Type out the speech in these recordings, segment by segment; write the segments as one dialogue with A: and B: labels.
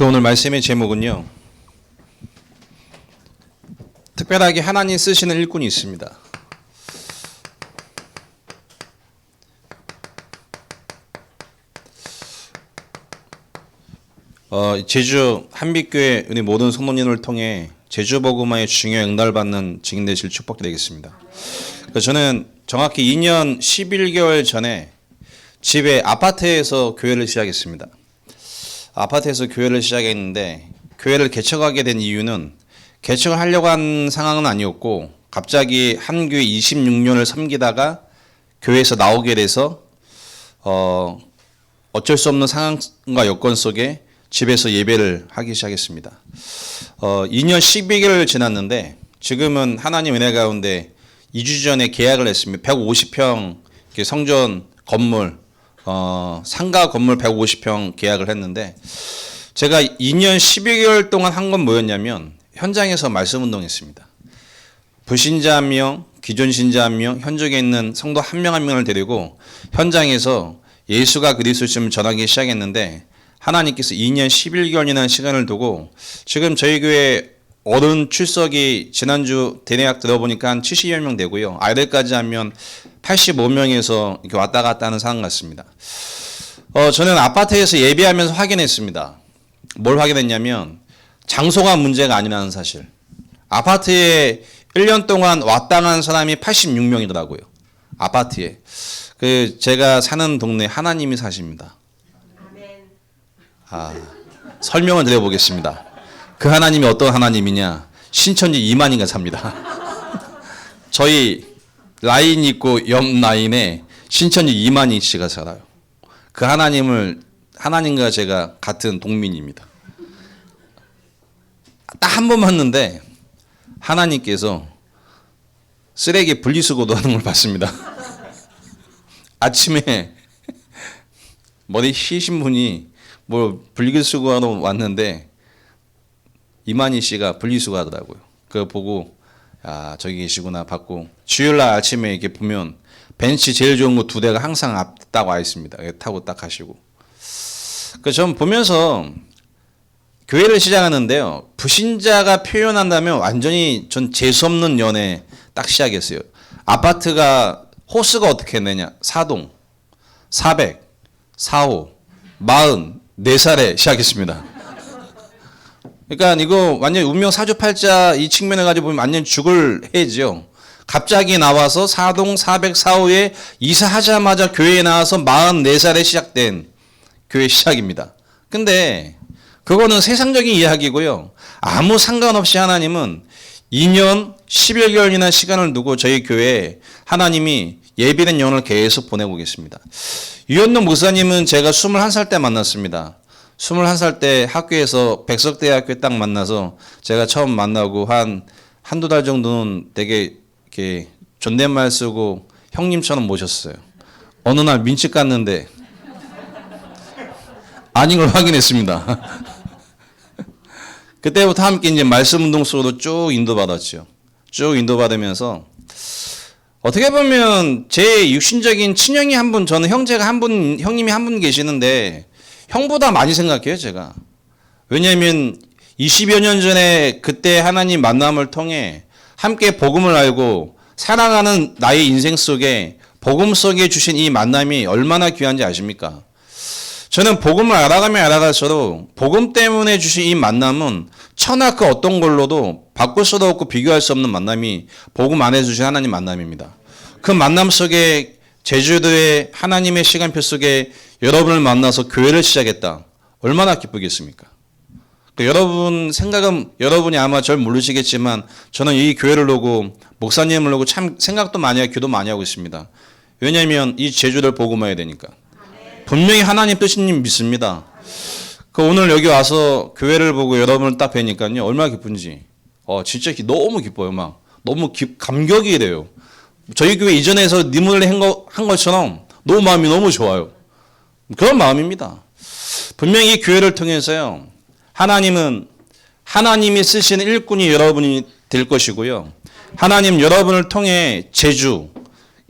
A: 오늘 말씀의 제목은요, 특별하게 하나님 쓰시는 일꾼이 있습니다. 제주 한빛교회 우리 모든 성도님을 통해 제주 복음화의 중요한 응답을 받는 증인 되실 축복드리겠습니다. 저는 정확히 2년 11개월 전에 집에 아파트에서 교회를 시작했습니다. 아파트에서 교회를 시작했는데 교회를 개척하게 된 이유는 개척을 하려고 한 상황은 아니었고, 갑자기 한 교회 26년을 섬기다가 교회에서 나오게 돼서 어쩔 수 없는 상황과 여건 속에 집에서 예배를 하기 시작했습니다. 2년 12개월 지났는데 지금은 하나님 은혜 가운데 2주 전에 계약을 했습니다. 150평 성전 건물, 상가 건물 150평 계약을 했는데, 제가 2년 12개월 동안 한 건 뭐였냐면 현장에서 말씀 운동했습니다. 불신자 1명, 기존 신자 1명, 현직에 있는 성도 한 명 한 명을 데리고 현장에서 예수가 그리스도심을 전하기 시작했는데, 하나님께서 2년 11개월이라는 시간을 두고 지금 저희 교회 어른 출석이 지난주 대내학 들어보니까 한 70여 명 되고요. 아이들까지 하면 85명에서 이렇게 왔다 갔다 하는 상황 같습니다. 저는 아파트에서 예배하면서 확인했습니다. 뭘 확인했냐면 장소가 문제가 아니라는 사실. 아파트에 1년 동안 왔다 간 사람이 86명이더라고요. 아파트에. 제가 사는 동네 하나님이 사십니다. 설명을 드려보겠습니다. 그 하나님이 어떤 하나님이냐? 신천지 이만희가 삽니다. 저희 라인 있고 옆 라인에 신천지 이만희 씨가 살아요. 그 하나님과 제가 같은 동민입니다. 딱 한 번 봤는데 하나님께서 쓰레기 분리수거도 하는 걸 봤습니다. 아침에 머리 휘신 분이 분리수거하러 왔는데 이만희 씨가 분리수거 하더라고요. 그거 보고 저기 계시구나 받고, 주일날 아침에 이렇게 보면 벤치 제일 좋은 거 2대가 항상 앞 딱 와 있습니다. 타고 딱 가시고. 전 보면서 교회를 시작하는데요, 불신자가 표현한다면 완전히 전 재수없는 연애 딱 시작했어요. 아파트가 호수가 어떻게 되냐? 4동, 400, 45, 44살에 시작했습니다. 그러니까 이거 완전 운명 사주팔자 이 측면에 가지고 보면 완전 죽을 해죠. 갑자기 나와서 4동 404호에 이사하자마자 교회에 나와서 44살에 시작된 교회 시작입니다. 근데 그거는 세상적인 이야기고요. 아무 상관없이 하나님은 2년 11개월이나 시간을 두고 저희 교회에 하나님이 예비된 영혼을 계속 보내고 계십니다. 유현동 목사님은 제가 21살 때 만났습니다. 21살 때 학교에서 백석대학교에 딱 만나서 제가 처음 만나고 한두 달 정도는 되게 이렇게 존댓말 쓰고 형님처럼 모셨어요. 어느 날 민치 깠는데 아닌 걸 확인했습니다. 그때부터 함께 이제 말씀 운동 속으로 쭉 인도받았죠. 쭉 인도받으면서 어떻게 보면 제 육신적인 친형이 한 분, 저는 형제가 형님이 한 분 계시는데 형보다 많이 생각해요, 제가. 왜냐하면 20여 년 전에 그때 하나님 만남을 통해 함께 복음을 알고 사랑하는 나의 인생 속에 복음 속에 주신 이 만남이 얼마나 귀한지 아십니까? 저는 복음을 알아가면 알아갈수록 복음 때문에 주신 이 만남은 천하 그 어떤 걸로도 바꿀 수도 없고 비교할 수 없는 만남이 복음 안에 주신 하나님 만남입니다. 그 만남 속에 제주도의 하나님의 시간표 속에 여러분을 만나서 교회를 시작했다. 얼마나 기쁘겠습니까? 여러분 생각은, 여러분이 아마 절 모르시겠지만 저는 이 교회를 오고 목사님을 오고 참 생각도 많이 하고 기도 많이 하고 있습니다. 왜냐하면 이 제주도를 복음화해야 되니까. 분명히 하나님 뜻인 믿습니다. 오늘 여기 와서 교회를 보고 여러분을 딱 뵈니까요, 얼마나 기쁜지. 진짜 너무 기뻐요. 너무 감격이 돼요. 저희 교회 이전에서 리모델링 한 것처럼 마음이 너무 좋아요. 그런 마음입니다. 분명히 이 교회를 통해서요, 하나님이 쓰시는 일꾼이 여러분이 될 것이고요. 하나님 여러분을 통해 제주,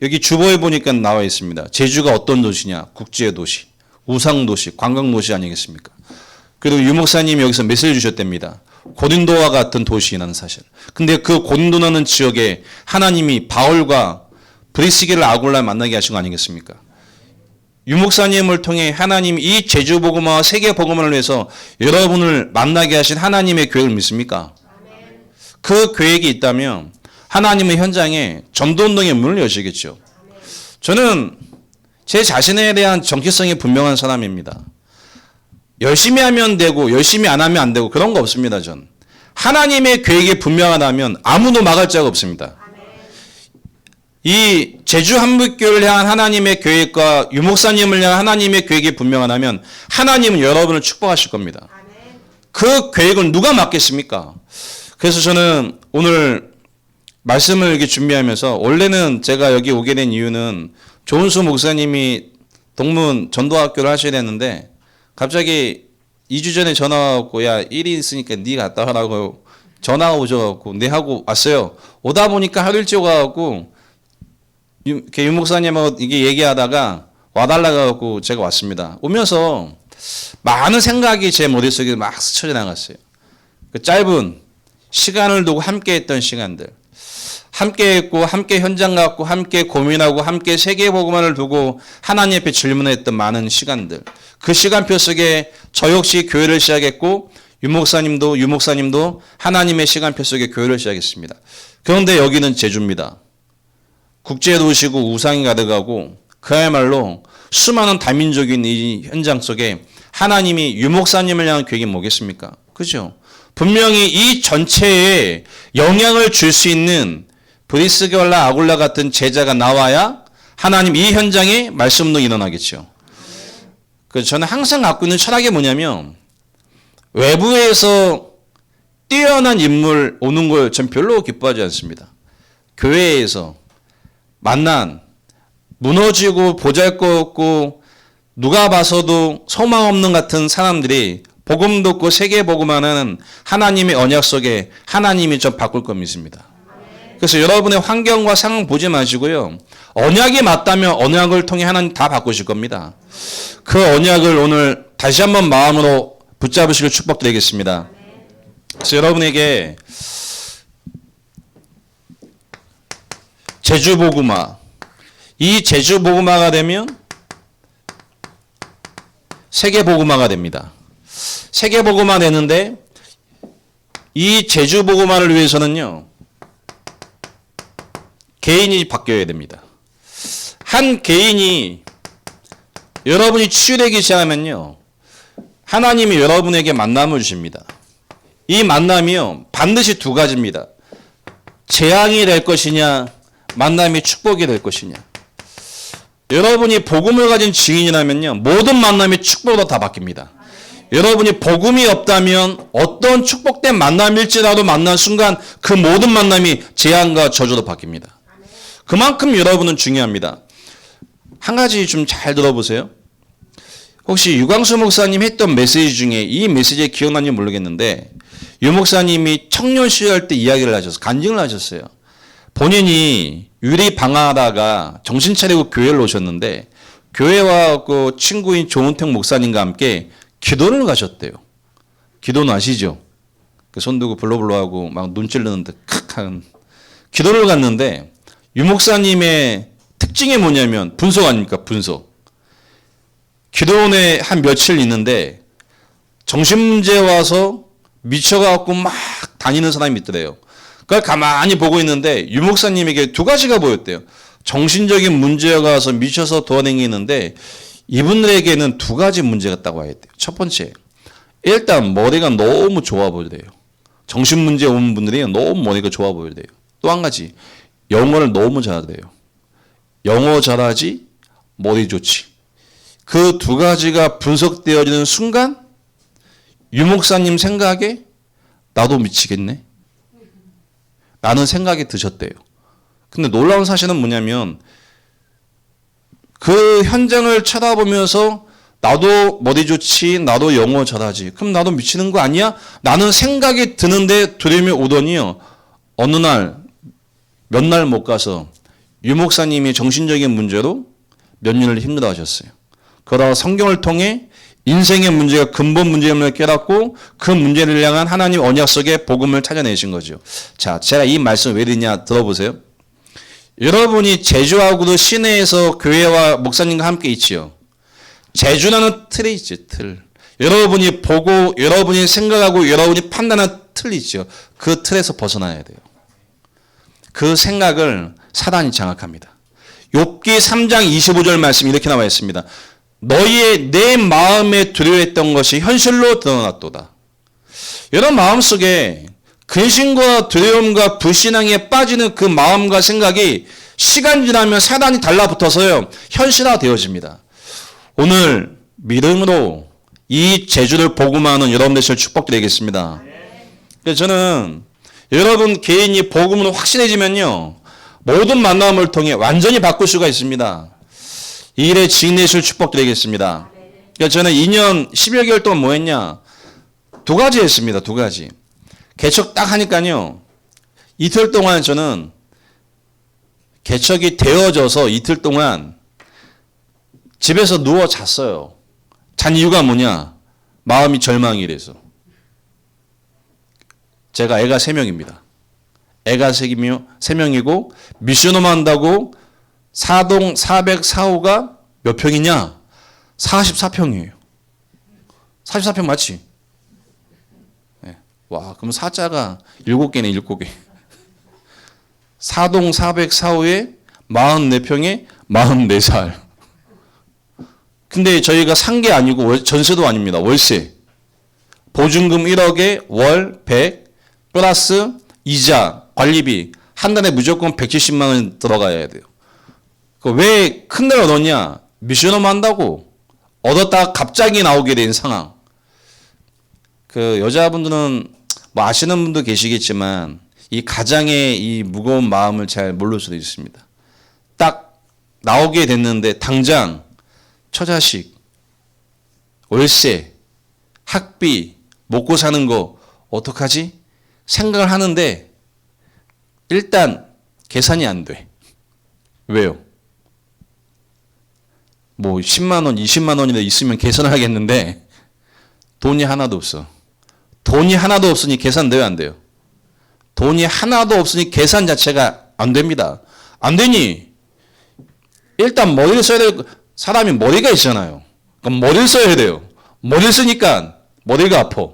A: 여기 주보에 보니까 나와 있습니다. 제주가 어떤 도시냐? 국제 도시, 우상 도시, 관광 도시 아니겠습니까? 그리고 유 목사님이 여기서 메시지를 주셨답니다. 고린도와 같은 도시라는 사실. 근데 그 고린도라는 지역에 하나님이 바울과 브리스기를 아굴라 만나게 하신 거 아니겠습니까? 유 목사님을 통해 하나님이 이 제주 복음화와 세계 복음화를 위해서 여러분을 만나게 하신 하나님의 계획을 믿습니까? 그 계획이 있다면 하나님의 현장에 전도운동의 문을 여시겠죠. 저는 제 자신에 대한 정체성이 분명한 사람입니다. 열심히 하면 되고 열심히 안 하면 안 되고 그런 거 없습니다. 전 하나님의 계획이 분명하다면 아무도 막을 자가 없습니다. 이 제주 한국교회를 향한 하나님의 계획과 유 목사님을 향한 하나님의 계획이 분명하다면 하나님은 여러분을 축복하실 겁니다. 그 계획을 누가 막겠습니까? 그래서 저는 오늘 말씀을 이렇게 준비하면서 원래는 제가 여기 오게 된 이유는 조은수 목사님이 동문 전도학교를 하셔야 되는데 갑자기 2주 전에 전화가 왔고 야 일이 있으니까 네 갔다 하라고 전화가 오셔갖고 네 하고 왔어요. 오다 보니까 하루 일찍 와갖고 유 목사님하고 이게 얘기하다가 와달라고 하고 제가 왔습니다. 오면서 많은 생각이 제 머릿속에 막 스쳐 지나갔어요. 그 짧은 시간을 두고 함께 했던 시간들. 함께 했고 함께 현장 갔고 함께 고민하고 함께 세계복음화를 두고 하나님 앞에 질문했던 많은 시간들. 그 시간표 속에 저 역시 교회를 시작했고 유 목사님도 하나님의 시간표 속에 교회를 시작했습니다. 그런데 여기는 제주입니다. 국제도시고 우상이 가득하고 그야말로 수많은 다민족인 이 현장 속에 하나님이 유 목사님을 향한 계획이 뭐겠습니까? 그죠? 분명히 이 전체에 영향을 줄 수 있는 브리스게와 아굴라 같은 제자가 나와야 하나님 이 현장에 말씀운동이 일어나겠죠. 그래서 저는 항상 갖고 있는 철학이 뭐냐면 외부에서 뛰어난 인물 오는 걸 전 별로 기뻐하지 않습니다. 교회에서 만난 무너지고 보잘것없고 누가 봐서도 소망 없는 같은 사람들이 복음 듣고 세계 복음하는 하나님의 언약 속에 하나님이 좀 바꿀 거 믿습니다. 그래서 여러분의 환경과 상황 보지 마시고요. 언약이 맞다면 언약을 통해 하나님 다 바꾸실 겁니다. 그 언약을 오늘 다시 한번 마음으로 붙잡으시길 축복드리겠습니다. 그래서 여러분에게 제주 복음화, 이 제주 복음화가 되면 세계 복음화가 됩니다. 세계 복음화 되는데 이 제주 복음화를 위해서는요. 개인이 바뀌어야 됩니다. 한 개인이 여러분이 치유되기 시작하면요. 하나님이 여러분에게 만남을 주십니다. 이 만남이요. 반드시 두 가지입니다. 재앙이 될 것이냐 만남이 축복이 될 것이냐. 여러분이 복음을 가진 증인이라면요. 모든 만남이 축복으로 다 바뀝니다. 여러분이 복음이 없다면 어떤 축복된 만남일지라도 만난 순간 그 모든 만남이 재앙과 저주로 바뀝니다. 그만큼 여러분은 중요합니다. 한 가지 좀 잘 들어보세요. 혹시 유광수 목사님 했던 메시지 중에 이 메시지에 기억나는지 모르겠는데 유 목사님이 청년 시절 때 이야기를 하셔서 간증을 하셨어요. 본인이 유리 방황하다가 정신 차리고 교회를 오셨는데 교회 와서 친구인 조은택 목사님과 함께 기도를 가셨대요. 기도는 아시죠? 손 들고 블로블로 하고 막 눈 찔르는데 칵 하는 기도를 갔는데 유 목사님의 특징이 뭐냐면 분석 아닙니까? 분석. 기도원에 한 며칠 있는데 정신문제 와서 미쳐갖고 막 다니는 사람이 있더래요. 그걸 가만히 보고 있는데 유 목사님에게 두 가지가 보였대요. 정신적인 문제가 와서 미쳐서 돌아다니는데 이분들에게는 두 가지 문제가 있다고 해야 돼요. 첫 번째, 일단 머리가 너무 좋아 보여요. 정신 문제 온 분들이 너무 머리가 좋아 보여요. 또 한 가지, 영어를 너무 잘하대요. 영어 잘하지, 머리 좋지. 그 두 가지가 분석되어지는 순간 유 목사님 생각에 나도 미치겠네. 라는 생각이 드셨대요. 근데 놀라운 사실은 뭐냐면 그 현장을 쳐다보면서 나도 머리 좋지, 나도 영어 잘하지. 그럼 나도 미치는 거 아니야? 라는 생각이 드는데 두려움이 오더니요. 어느 날, 몇 날 못 가서 유 목사님이 정신적인 문제로 몇 년을 힘들어 하셨어요. 그러다 성경을 통해 인생의 문제가 근본 문제임을 깨닫고 그 문제를 향한 하나님 언약 속에 복음을 찾아내신 거죠. 자, 제가 이 말씀 왜 드리냐 들어보세요. 여러분이 제주하고도 시내에서 교회와 목사님과 함께 있지요. 제주라는 틀이 있지, 틀. 여러분이 보고 여러분이 생각하고 여러분이 판단하는 틀이 있죠. 그 틀에서 벗어나야 돼요. 그 생각을 사단이 장악합니다. 욥기 3장 25절 말씀 이렇게 나와 있습니다. 너희의 내 마음에 두려워했던 것이 현실로 드러났도다. 여러분 마음속에 근심과 두려움과 불신앙에 빠지는 그 마음과 생각이 시간 지나면 사단이 달라붙어서요. 현실화 되어집니다. 오늘 믿음으로 이 제주를 복음하는 여러분 되시길 축복드리겠습니다. 그래서 저는 여러분 개인이 복음으로 확실해지면요. 모든 만남을 통해 완전히 바꿀 수가 있습니다. 이 일에 지인 되실 축복드리겠습니다. 그래서 저는 2년 10여 개월 동안 뭐 했냐. 두 가지 했습니다. 두 가지. 개척 딱 하니까요. 이틀 동안 저는 개척이 되어져서 이틀 동안 집에서 누워 잤어요. 잔 이유가 뭐냐? 마음이 절망이 돼서. 제가 애가 3명입니다. 애가 3명이고 미션홈 한다고 사동 404호가 몇 평이냐? 44평이에요. 44평 맞지? 네. 와, 그럼 사자가 7개네, 7개. 사동 404호에 44평에 44살. 근데 저희가 산 게 아니고 전세도 아닙니다. 월세. 보증금 1억에 월 100 플러스 이자, 관리비 한 달에 무조건 170만 원 들어가야 돼요. 왜 큰 걸 얻었냐? 미션홈 한다고 얻었다가 갑자기 나오게 된 상황. 그 여자분들은 뭐 아시는 분도 계시겠지만 이 가장의 이 무거운 마음을 잘 모를 수도 있습니다. 딱 나오게 됐는데 당장 처자식, 월세, 학비, 먹고 사는 거 어떡하지? 생각을 하는데 일단 계산이 안 돼. 왜요? 뭐 10만 원, 20만 원이나 있으면 계산을 하겠는데 돈이 하나도 없어. 돈이 하나도 없으니 계산 돼요, 안 돼요? 돈이 하나도 없으니 계산 자체가 안 됩니다. 안 되니 일단 머리를 써야 돼요. 사람이 머리가 있잖아요. 그럼 머리를 써야 돼요. 머리를 쓰니까 머리가 아파.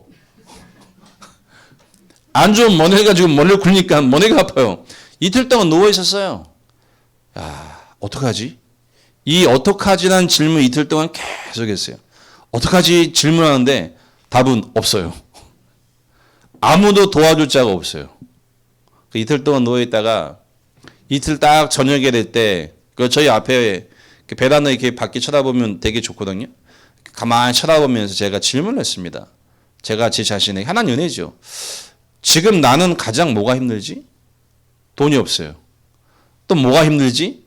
A: 안 좋은 머리가 지금 머리를 굴니까 머리가 아파요. 이틀 동안 누워 있었어요. 야, 어떡하지? 이 어떡하지라는 질문 이틀 동안 계속 했어요. 어떡하지 질문하는데 답은 없어요. 아무도 도와줄 자가 없어요. 이틀 동안 누워 있다가 이틀 딱 저녁에 될 때 저희 앞에 베란다 이렇게 밖에 쳐다보면 되게 좋거든요. 가만히 쳐다보면서 제가 질문을 했습니다. 제가 제 자신에게 하나님 은혜죠. 지금 나는 가장 뭐가 힘들지? 돈이 없어요. 또 뭐가 힘들지?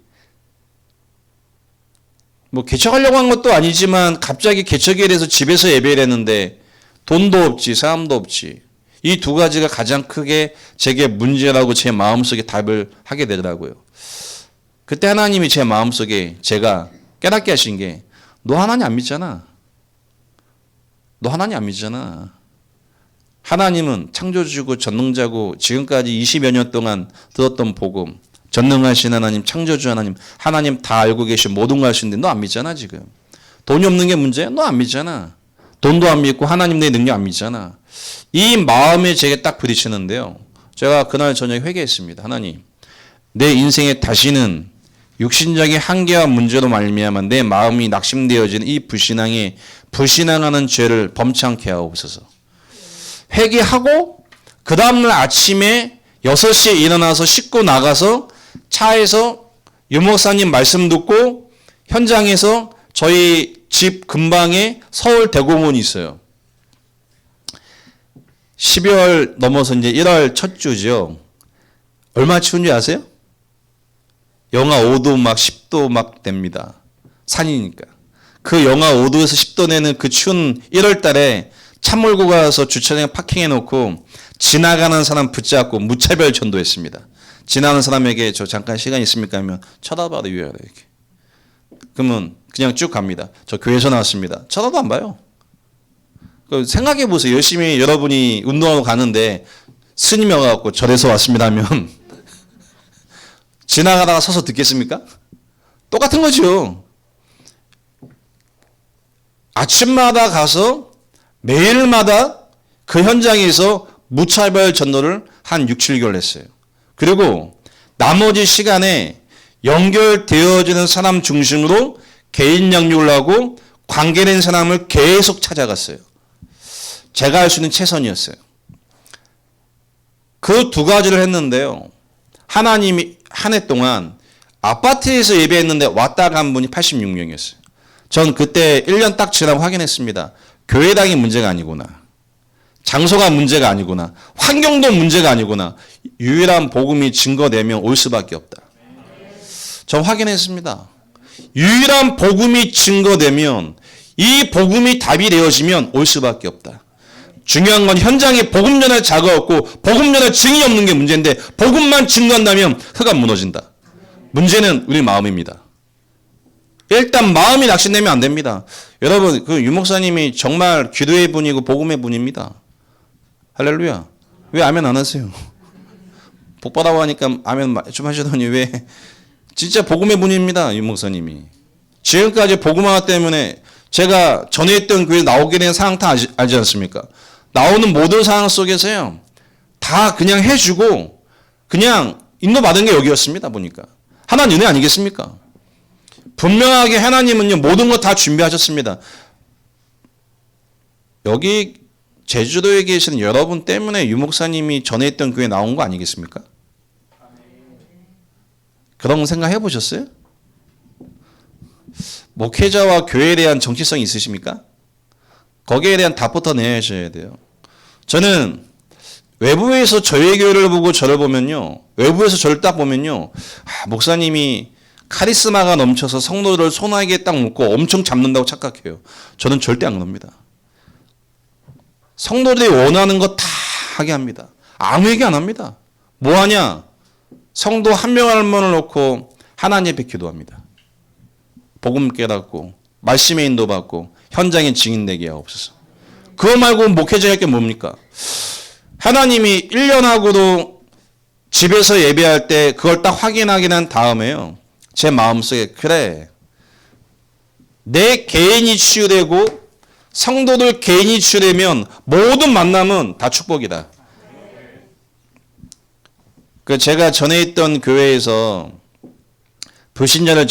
A: 뭐 개척하려고 한 것도 아니지만 갑자기 개척에 대해서 집에서 예배를 했는데 돈도 없지, 사람도 없지. 이 두 가지가 가장 크게 제게 문제라고 제 마음속에 답을 하게 되더라고요. 그때 하나님이 제 마음속에 제가 깨닫게 하신 게 너 하나님 안 믿잖아. 너 하나님 안 믿잖아. 하나님은 창조주고 전능자고 지금까지 20여 년 동안 들었던 복음, 전능하신 하나님, 창조주 하나님, 하나님 다 알고 계신 모든 걸 하시는데 너 안 믿잖아 지금. 돈이 없는 게 문제야? 너 안 믿잖아. 돈도 안 믿고 하나님 내 능력 안 믿잖아. 이 마음에 제게 딱 부딪히는데요. 제가 그날 저녁에 회개했습니다. 하나님, 내 인생에 다시는 육신적인 한계와 문제로 말미암아 내 마음이 낙심되어지는 이 불신앙하는 죄를 범치 않게 하옵소서. 회개하고 그 다음날 아침에 6시에 일어나서 씻고 나가서 차에서 유목사님 말씀 듣고 현장에서 저희 집 근방에 서울 대공원이 있어요. 12월 넘어서 이제 1월 첫 주죠. 얼마나 추운지 아세요? 영하 5도 막 10도 막 됩니다. 산이니까. 그 영하 5도에서 10도 내는 그 추운 1월 달에 차 몰고 가서 주차장에 파킹해 놓고 지나가는 사람 붙잡고 무차별 전도했습니다. 지나가는 사람에게 저 잠깐 시간 있습니까? 하면 쳐다봐도 유효하다 이렇게. 그러면 그냥 쭉 갑니다. 저 교회에서 나왔습니다. 쳐다도 안 봐요. 생각해 보세요. 열심히 여러분이 운동하고 가는데 스님이 와갖고 절에서 왔습니다 하면 지나가다가 서서 듣겠습니까? 똑같은 거죠. 아침마다 가서 매일마다 그 현장에서 무차별 전도를 한 6, 7개월 했어요. 그리고 나머지 시간에 연결되어지는 사람 중심으로 개인 양육을 하고 관계된 사람을 계속 찾아갔어요. 제가 할 수 있는 최선이었어요. 그 두 가지를 했는데요. 하나님이 한 해 동안 아파트에서 예배했는데 왔다 간 분이 86명이었어요. 전 그때 1년 딱 지나고 확인했습니다. 교회당이 문제가 아니구나. 장소가 문제가 아니구나. 환경도 문제가 아니구나. 유일한 복음이 증거되면 올 수밖에 없다. 저 확인했습니다. 유일한 복음이 증거되면 이 복음이 답이 되어지면 올 수밖에 없다. 중요한 건 현장에 복음 전할 자가 없고 복음 전할 증이 없는 게 문제인데 복음만 증거한다면 흑암 무너진다. 문제는 우리 마음입니다. 일단 마음이 낙심되면 안 됩니다. 여러분 그 유목사님이 정말 기도의 분이고 복음의 분입니다. 할렐루야. 왜 아멘 안 하세요? 복 받아고 하니까 아멘 좀 하시더니 왜 진짜 복음의 분입니다. 유목사님이. 지금까지 복음 하나 때문에 제가 전에 있던 교회에 나오게 된 상황 다 알지 않습니까? 나오는 모든 상황 속에서요. 다 그냥 해주고 그냥 인도받은 게 여기였습니다. 보니까. 하나님 은혜 아니겠습니까? 분명하게 하나님은요. 모든 거 다 준비하셨습니다. 여기 제주도에 계시는 여러분 때문에 유목사님이 전에 있던 교회에 나온 거 아니겠습니까? 그런 생각 해보셨어요? 목회자와 교회에 대한 정체성이 있으십니까? 거기에 대한 답부터 내셔야 돼요. 저는 외부에서 저희 교회를 보고 저를 보면요. 외부에서 저를 딱 보면요. 목사님이 카리스마가 넘쳐서 성도들을 손아귀에 딱 묶고 엄청 잡는다고 착각해요. 저는 절대 안 그럽니다. 성도들이 원하는 거 다 하게 합니다. 아무 얘기 안 합니다. 뭐 하냐? 성도 한 명 한 명을 놓고 하나님 앞에 기도합니다. 복음 깨닫고 말씀에 인도받고 현장에 증인되게 하옵소서. 그거 말고 목회자의 게 뭡니까? 하나님이 1년하고도 집에서 예배할 때 그걸 딱 확인하게 난 다음에요. 제 마음속에 그래. 내 개인이 치유되고 성도들 개인이 치유되면 모든 만남은 다 축복이다. 제가 전에 있던 교회에서 불신자를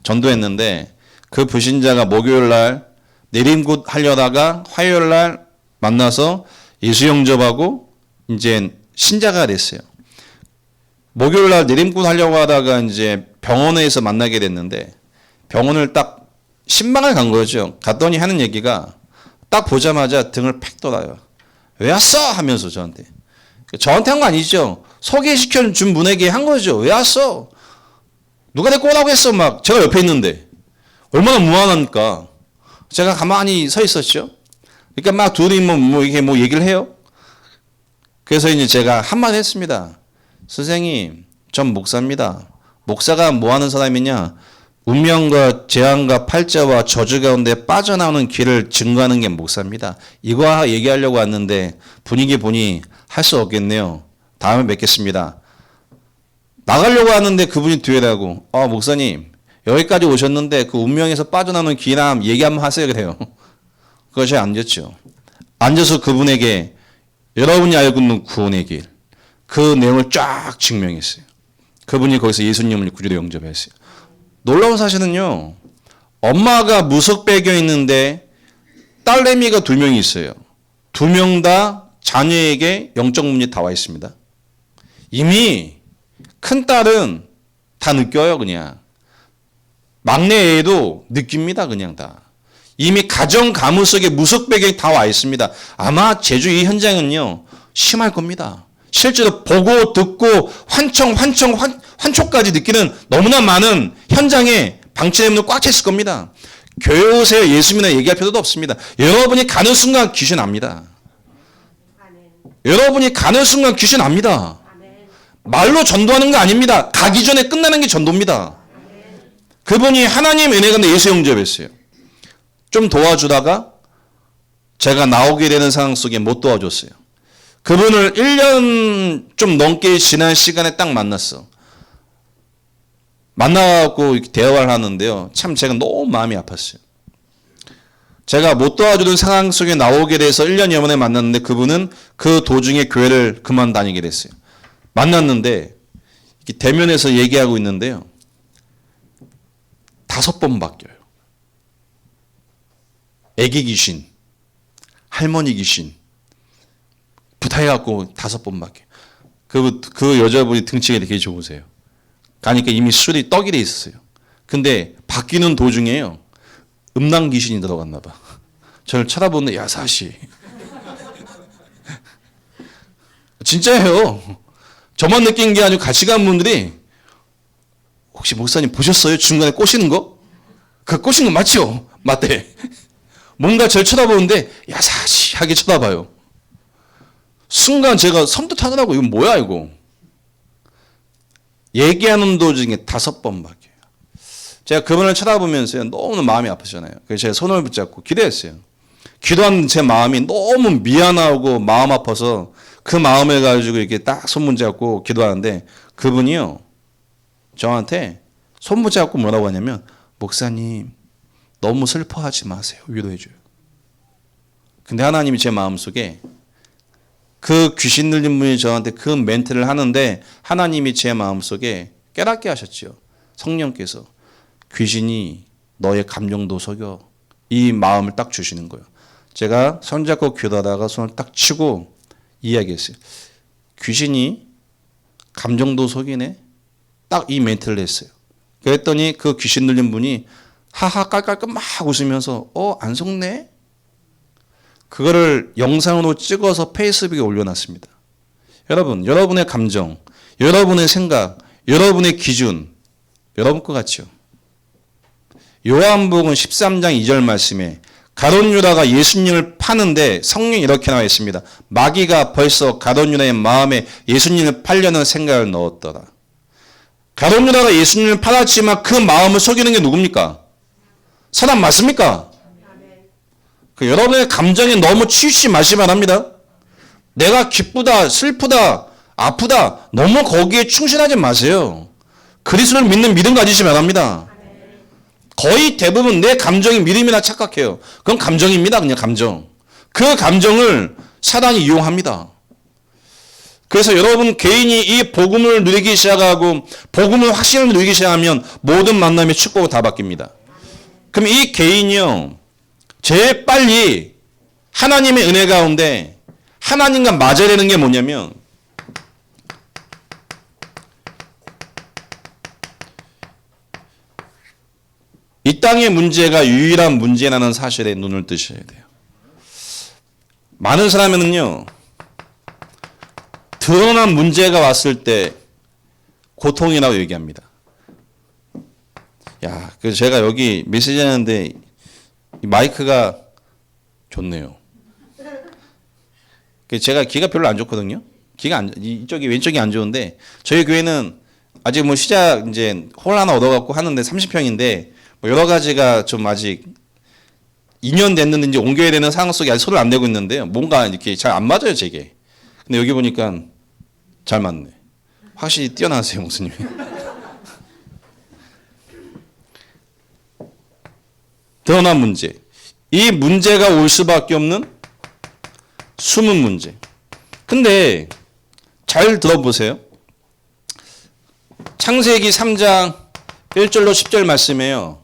A: 전도했는데 그 불신자가 목요일 날 내림굿 하려다가 화요일 날 만나서 예수 영접하고 이제 신자가 됐어요. 목요일 날 내림굿 하려고 하다가 이제 병원에서 만나게 됐는데 병원을 딱 신방을 간 거죠. 갔더니 하는 얘기가 딱 보자마자 등을 팩 돌아요. 왜 왔어? 하면서 저한테 한 거 아니죠. 소개시켜 준 분에게 한 거죠. 왜 왔어? 누가 데리고 오라고 했어? 막 제가 옆에 있는데 얼마나 무한합니까? 제가 가만히 서 있었죠. 그러니까 막 둘이 이게 얘기를 해요. 그래서 이제 제가 한마디 했습니다. 선생님, 전 목사입니다. 목사가 뭐 하는 사람이냐? 운명과 재앙과 팔자와 저주 가운데 빠져나오는 길을 증거하는 게 목사입니다. 이거 얘기하려고 왔는데 분위기 보니 할 수 없겠네요. 다음에 뵙겠습니다. 나가려고 하는데 그분이 뒤에라고 목사님 여기까지 오셨는데 그 운명에서 빠져나오는 길함 얘기 한번 하세요. 그래요. 그것이 앉았죠. 앉아서 그분에게 여러분이 알고 있는 구원의 길 그 내용을 쫙 증명했어요. 그분이 거기서 예수님을 구주로 영접했어요. 놀라운 사실은요. 엄마가 무속 배겨 있는데 딸내미가 2명이 있어요. 2명 다 자녀에게 영적 문제 다 와 있습니다. 이미 큰 딸은 다 느껴요. 그냥. 막내 애도 느낍니다. 그냥 다. 이미 가정 가문 속에 무속 배경이 다 와 있습니다. 아마 제주 이 현장은요. 심할 겁니다. 실제로 보고 듣고 환초까지 느끼는 너무나 많은 현장에 방치되는 꽉 차 있을 겁니다. 교회 오세요. 예수 믿어 얘기할 필요도 없습니다. 여러분이 가는 순간 귀신 압니다. 여러분이 가는 순간 귀신 압니다. 말로 전도하는 거 아닙니다. 가기 전에 끝나는 게 전도입니다. 그분이 하나님 은혜 가운데 예수 영접했어요. 좀 도와주다가 제가 나오게 되는 상황 속에 못 도와줬어요. 그분을 1년 좀 넘게 지난 시간에 딱 만났어. 만나고 대화를 하는데요. 참 제가 너무 마음이 아팠어요. 제가 못 도와주는 상황 속에 나오게 돼서 1년여 만에 만났는데 그분은 그 도중에 교회를 그만 다니게 됐어요. 만났는데 대면에서 얘기하고 있는데요. 5번 바뀌어요. 애기 귀신, 할머니 귀신, 부탁해갖고 5번 바뀌어요. 그 여자분이 등치가 되게 좋으세요. 가니까 이미 술이 떡이 돼 있었어요. 근데 바뀌는 도중에요. 음란 귀신이 들어갔나 봐. 저를 쳐다보는데 야사시. 진짜예요. 저만 느낀 게 아니고 같이 간 분들이 혹시 목사님 보셨어요? 중간에 꼬시는 거? 그 꼬신 거 맞죠? 맞대. 뭔가 저를 쳐다보는데 야사시하게 쳐다봐요. 순간 제가 섬뜩하더라고. 이거 뭐야 이거. 얘기하는 도중에 5번 바뀌어요. 제가 그분을 쳐다보면서 너무 마음이 아프잖아요. 그래서 제가 손을 붙잡고 기도했어요. 기도한 제 마음이 너무 미안하고 마음 아파서 그 마음을 가지고 이렇게 딱 손 붙잡고 기도하는데 그분이요. 저한테 손 붙잡고 뭐라고 하냐면 목사님 너무 슬퍼하지 마세요. 위로해줘요. 근데 하나님이 제 마음속에 그 귀신 들린 분이 저한테 그 멘트를 하는데 하나님이 제 마음속에 깨닫게 하셨죠. 성령께서 귀신이 너의 감정도 속여 이 마음을 딱 주시는 거예요. 제가 손잡고 기도하다가 손을 딱 치고 이야기했어요. 귀신이 감정도 속이네. 딱 이 멘트를 했어요. 그랬더니 그 귀신 들린 분이 하하 깔깔깔 막 웃으면서 안 속네? 그거를 영상으로 찍어서 페이스북에 올려놨습니다. 여러분, 여러분의 감정, 여러분의 생각, 여러분의 기준, 여러분 것 같죠? 요한복음 13장 2절 말씀에 가룟 유다가 예수님을 파는데 성경이 이렇게 나와 있습니다. 마귀가 벌써 가룟 유다의 마음에 예수님을 팔려는 생각을 넣었더라. 가룟 유다가 예수님을 팔았지만 그 마음을 속이는 게 누굽니까? 사단 맞습니까? 여러분의 감정에 너무 치우치지 마시기 바랍니다. 내가 기쁘다, 슬프다, 아프다 너무 거기에 충실하지 마세요. 그리스도를 믿는 믿음 가지시 바랍니다. 거의 대부분 내 감정이 믿음이라 착각해요. 그건 감정입니다. 그냥 감정. 그 감정을 사단이 이용합니다. 그래서 여러분 개인이 이 복음을 누리기 시작하고 복음을 확신을 누리기 시작하면 모든 만남의 축복은 다 바뀝니다. 그럼 이 개인이요. 제일 빨리 하나님의 은혜 가운데 하나님과 맞아야 되는 게 뭐냐면 이 땅의 문제가 유일한 문제라는 사실에 눈을 뜨셔야 돼요. 많은 사람은요. 드러난 문제가 왔을 때 고통이라고 얘기합니다. 야, 그래서 제가 여기 메시지 하는데 마이크가 좋네요. 제가 귀가 별로 안 좋거든요. 이쪽이 왼쪽이 안 좋은데 저희 교회는 아직 뭐 시작 이제 홀 하나 얻어갖고 하는데 30평인데 뭐 여러 가지가 좀 아직 2년 됐는데 이제 옮겨야 되는 상황 속에 아직 손을 안 대고 있는데요. 뭔가 이렇게 잘 안 맞아요, 제게. 근데 여기 보니까 잘 맞네. 확실히 뛰어나세요, 목사님. 드러난 문제. 이 문제가 올 수밖에 없는 숨은 문제. 근데 잘 들어보세요. 창세기 3장 1절로 10절 말씀이에요.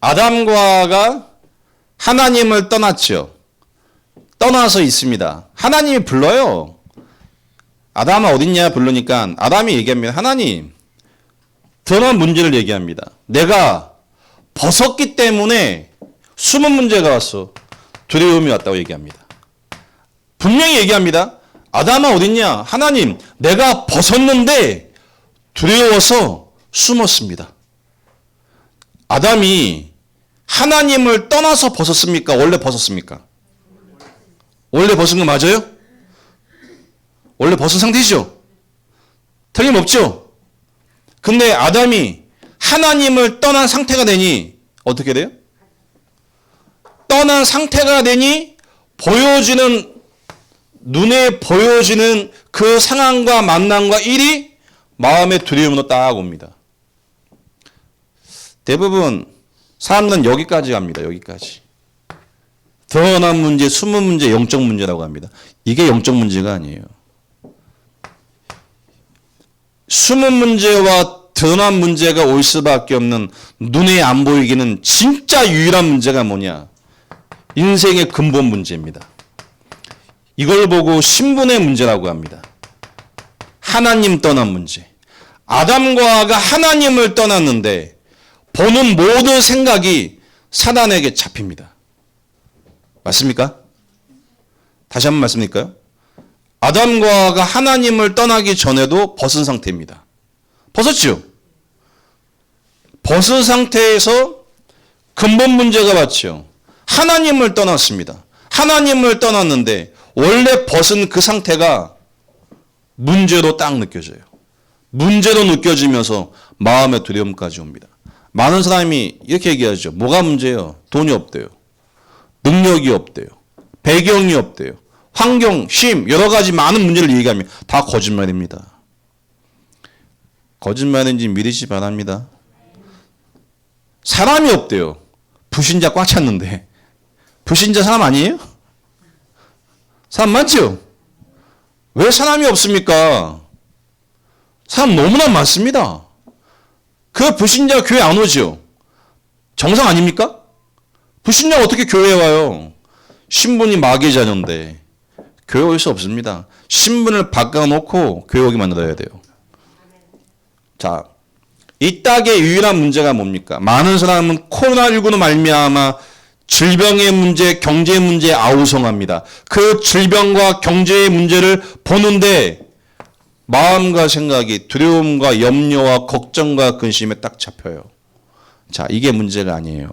A: 아담과 하와가 하나님을 떠났죠. 떠나서 있습니다. 하나님이 불러요. 아담아 어딨냐 부르니까 아담이 얘기합니다. 하나님, 드러난 문제를 얘기합니다. 내가 벗었기 때문에 숨은 문제가 왔어. 두려움이 왔다고 얘기합니다. 분명히 얘기합니다. 아담아 어딨냐? 하나님, 내가 벗었는데 두려워서 숨었습니다. 아담이 하나님을 떠나서 벗었습니까? 원래 벗었습니까? 원래 벗은 거 맞아요? 원래 벗은 상태죠? 틀림없죠? 근데 아담이 하나님을 떠난 상태가 되니 어떻게 돼요? 떠난 상태가 되니 눈에 보여지는 그 상황과 만남과 일이 마음의 두려움으로 딱 옵니다. 대부분 사람들은 여기까지 갑니다. 여기까지. 드러난 문제, 숨은 문제, 영적 문제라고 합니다. 이게 영적 문제가 아니에요. 숨은 문제와 드러난 문제가 올 수밖에 없는 눈에 안 보이기는 진짜 유일한 문제가 뭐냐? 인생의 근본 문제입니다. 이걸 보고 신분의 문제라고 합니다. 하나님 떠난 문제. 아담과 하와가 하나님을 떠났는데 보는 모든 생각이 사단에게 잡힙니다. 맞습니까? 다시 한번 말씀드릴까요? 아담과 하와가 하나님을 떠나기 전에도 벗은 상태입니다. 벗었죠? 벗은 상태에서 근본 문제가 왔죠. 하나님을 떠났습니다. 하나님을 떠났는데 원래 벗은 그 상태가 문제로 딱 느껴져요. 문제로 느껴지면서 마음의 두려움까지 옵니다. 많은 사람이 이렇게 얘기하죠. 뭐가 문제예요? 돈이 없대요. 능력이 없대요. 배경이 없대요. 환경, 쉼, 여러 가지 많은 문제를 얘기하면 다 거짓말입니다. 거짓말인지 믿으시 바랍니다. 사람이 없대요. 불신자 꽉 찼는데. 불신자 사람 아니에요? 사람 많죠? 왜 사람이 없습니까? 사람 너무나 많습니다. 그 불신자 교회 안 오죠? 정상 아닙니까? 불신자가 어떻게 교회에 와요? 신분이 마귀의 자녀인데 교회 올 수 없습니다. 신분을 바꿔놓고 교회 오게 만들어야 돼요. 자, 이 땅의 유일한 문제가 뭡니까? 많은 사람은 코로나19로 말미암아 질병의 문제, 경제의 문제에 아우성합니다. 그 질병과 경제의 문제를 보는데 마음과 생각이 두려움과 염려와 걱정과 근심에 딱 잡혀요. 자, 이게 문제가 아니에요.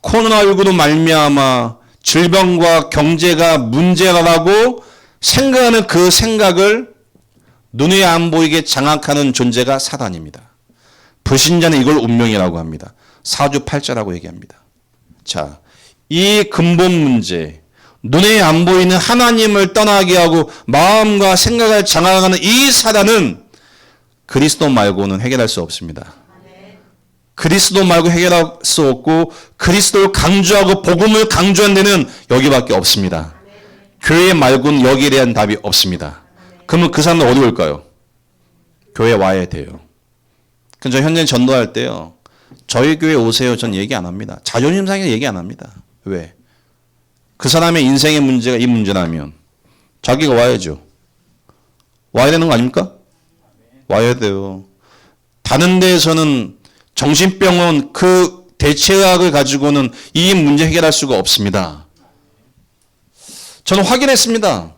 A: 코로나19로 말미암아 질병과 경제가 문제라고 생각하는 그 생각을 눈에 안 보이게 장악하는 존재가 사단입니다. 불신자는 이걸 운명이라고 합니다. 사주팔자라고 얘기합니다. 자, 이 근본 문제, 눈에 안 보이는 하나님을 떠나게 하고 마음과 생각을 장악하는 이 사단은 그리스도 말고는 해결할 수 없습니다. 그리스도 말고 해결할 수 없고 그리스도를 강조하고 복음을 강조한 데는 여기밖에 없습니다. 교회 말고는 여기에 대한 답이 없습니다. 그러면 그 사람은 어디 올까요? 교회 와야 돼요. 그래서 저 현재 전도할 때요. 저희 교회 오세요. 전 얘기 안 합니다. 자존심 상해 얘기 안 합니다. 왜? 그 사람의 인생의 문제가 이 문제라면 자기가 와야죠. 와야 되는 거 아닙니까? 와야 돼요. 다른 데에서는 정신병원 그 대체학을 가지고는 이 문제 해결할 수가 없습니다. 저는 확인했습니다.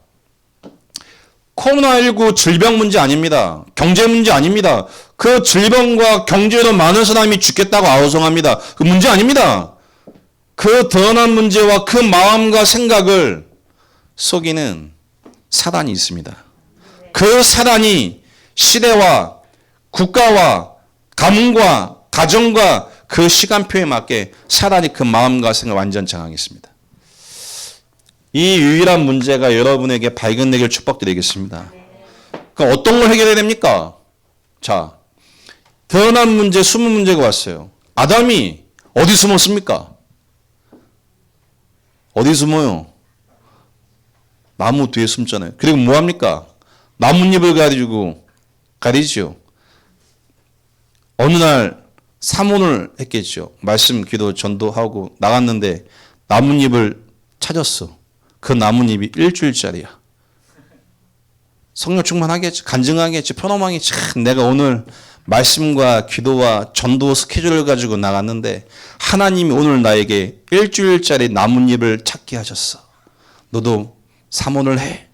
A: 코로나19 질병 문제 아닙니다. 경제 문제 아닙니다. 그 질병과 경제로 많은 사람이 죽겠다고 아우성합니다. 그 문제 아닙니다. 그 드러난 문제와 그 마음과 생각을 속이는 사단이 있습니다. 그 사단이 시대와 국가와 가문과 가정과 그 시간표에 맞게 사단이 그 마음과 생각을 완전 장악했습니다. 이 유일한 문제가 여러분에게 발견되길 축복드리겠습니다. 그럼 어떤 걸 해결해야 됩니까? 자, 드러난 문제, 숨은 문제가 왔어요. 아담이 어디 숨었습니까? 어디 숨어요? 나무 뒤에 숨잖아요. 그리고 뭐합니까? 나뭇잎을 가리죠. 어느 날 사모를 했겠죠. 말씀, 기도, 전도하고 나갔는데 나뭇잎을 찾았어. 그 나뭇잎이 일주일짜리야. 성령 충만하겠지, 간증하겠지, 편엄하겠지. 내가 오늘 말씀과 기도와 전도 스케줄을 가지고 나갔는데 하나님이 오늘 나에게 일주일짜리 나뭇잎을 찾게 하셨어. 너도 사모를 해.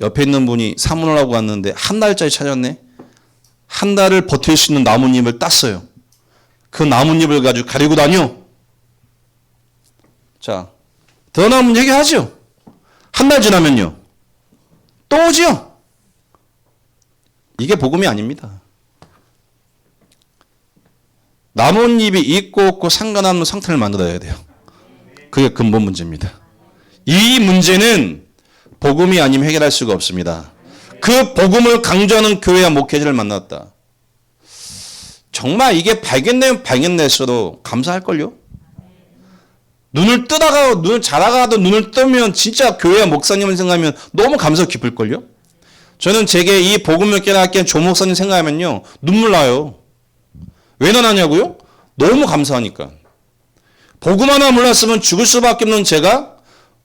A: 옆에 있는 분이 사모를 하고 왔는데 한 달짜리 찾았네. 한 달을 버틸 수 있는 나뭇잎을 땄어요. 그 나뭇잎을 가지고 가리고 다녀. 자, 드러난 문제 해결하죠. 한 달 지나면요. 또 오지요. 이게 복음이 아닙니다. 나뭇잎이 있고 없고 상관없는 상태를 만들어야 돼요. 그게 근본 문제입니다. 이 문제는 복음이 아니면 해결할 수가 없습니다. 그 복음을 강조하는 교회와 목회자를 만났다. 정말 이게 발견되면 발견됐어도 감사할걸요? 눈을 자라가도 눈을 뜨면 진짜 교회와 목사님을 생각하면 너무 감사 깊을걸요? 저는 제게 이 복음을 깨닫게 한 조 목사님 생각하면요. 눈물 나요. 왜 나냐고요? 너무 감사하니까. 복음 하나 몰랐으면 죽을 수밖에 없는 제가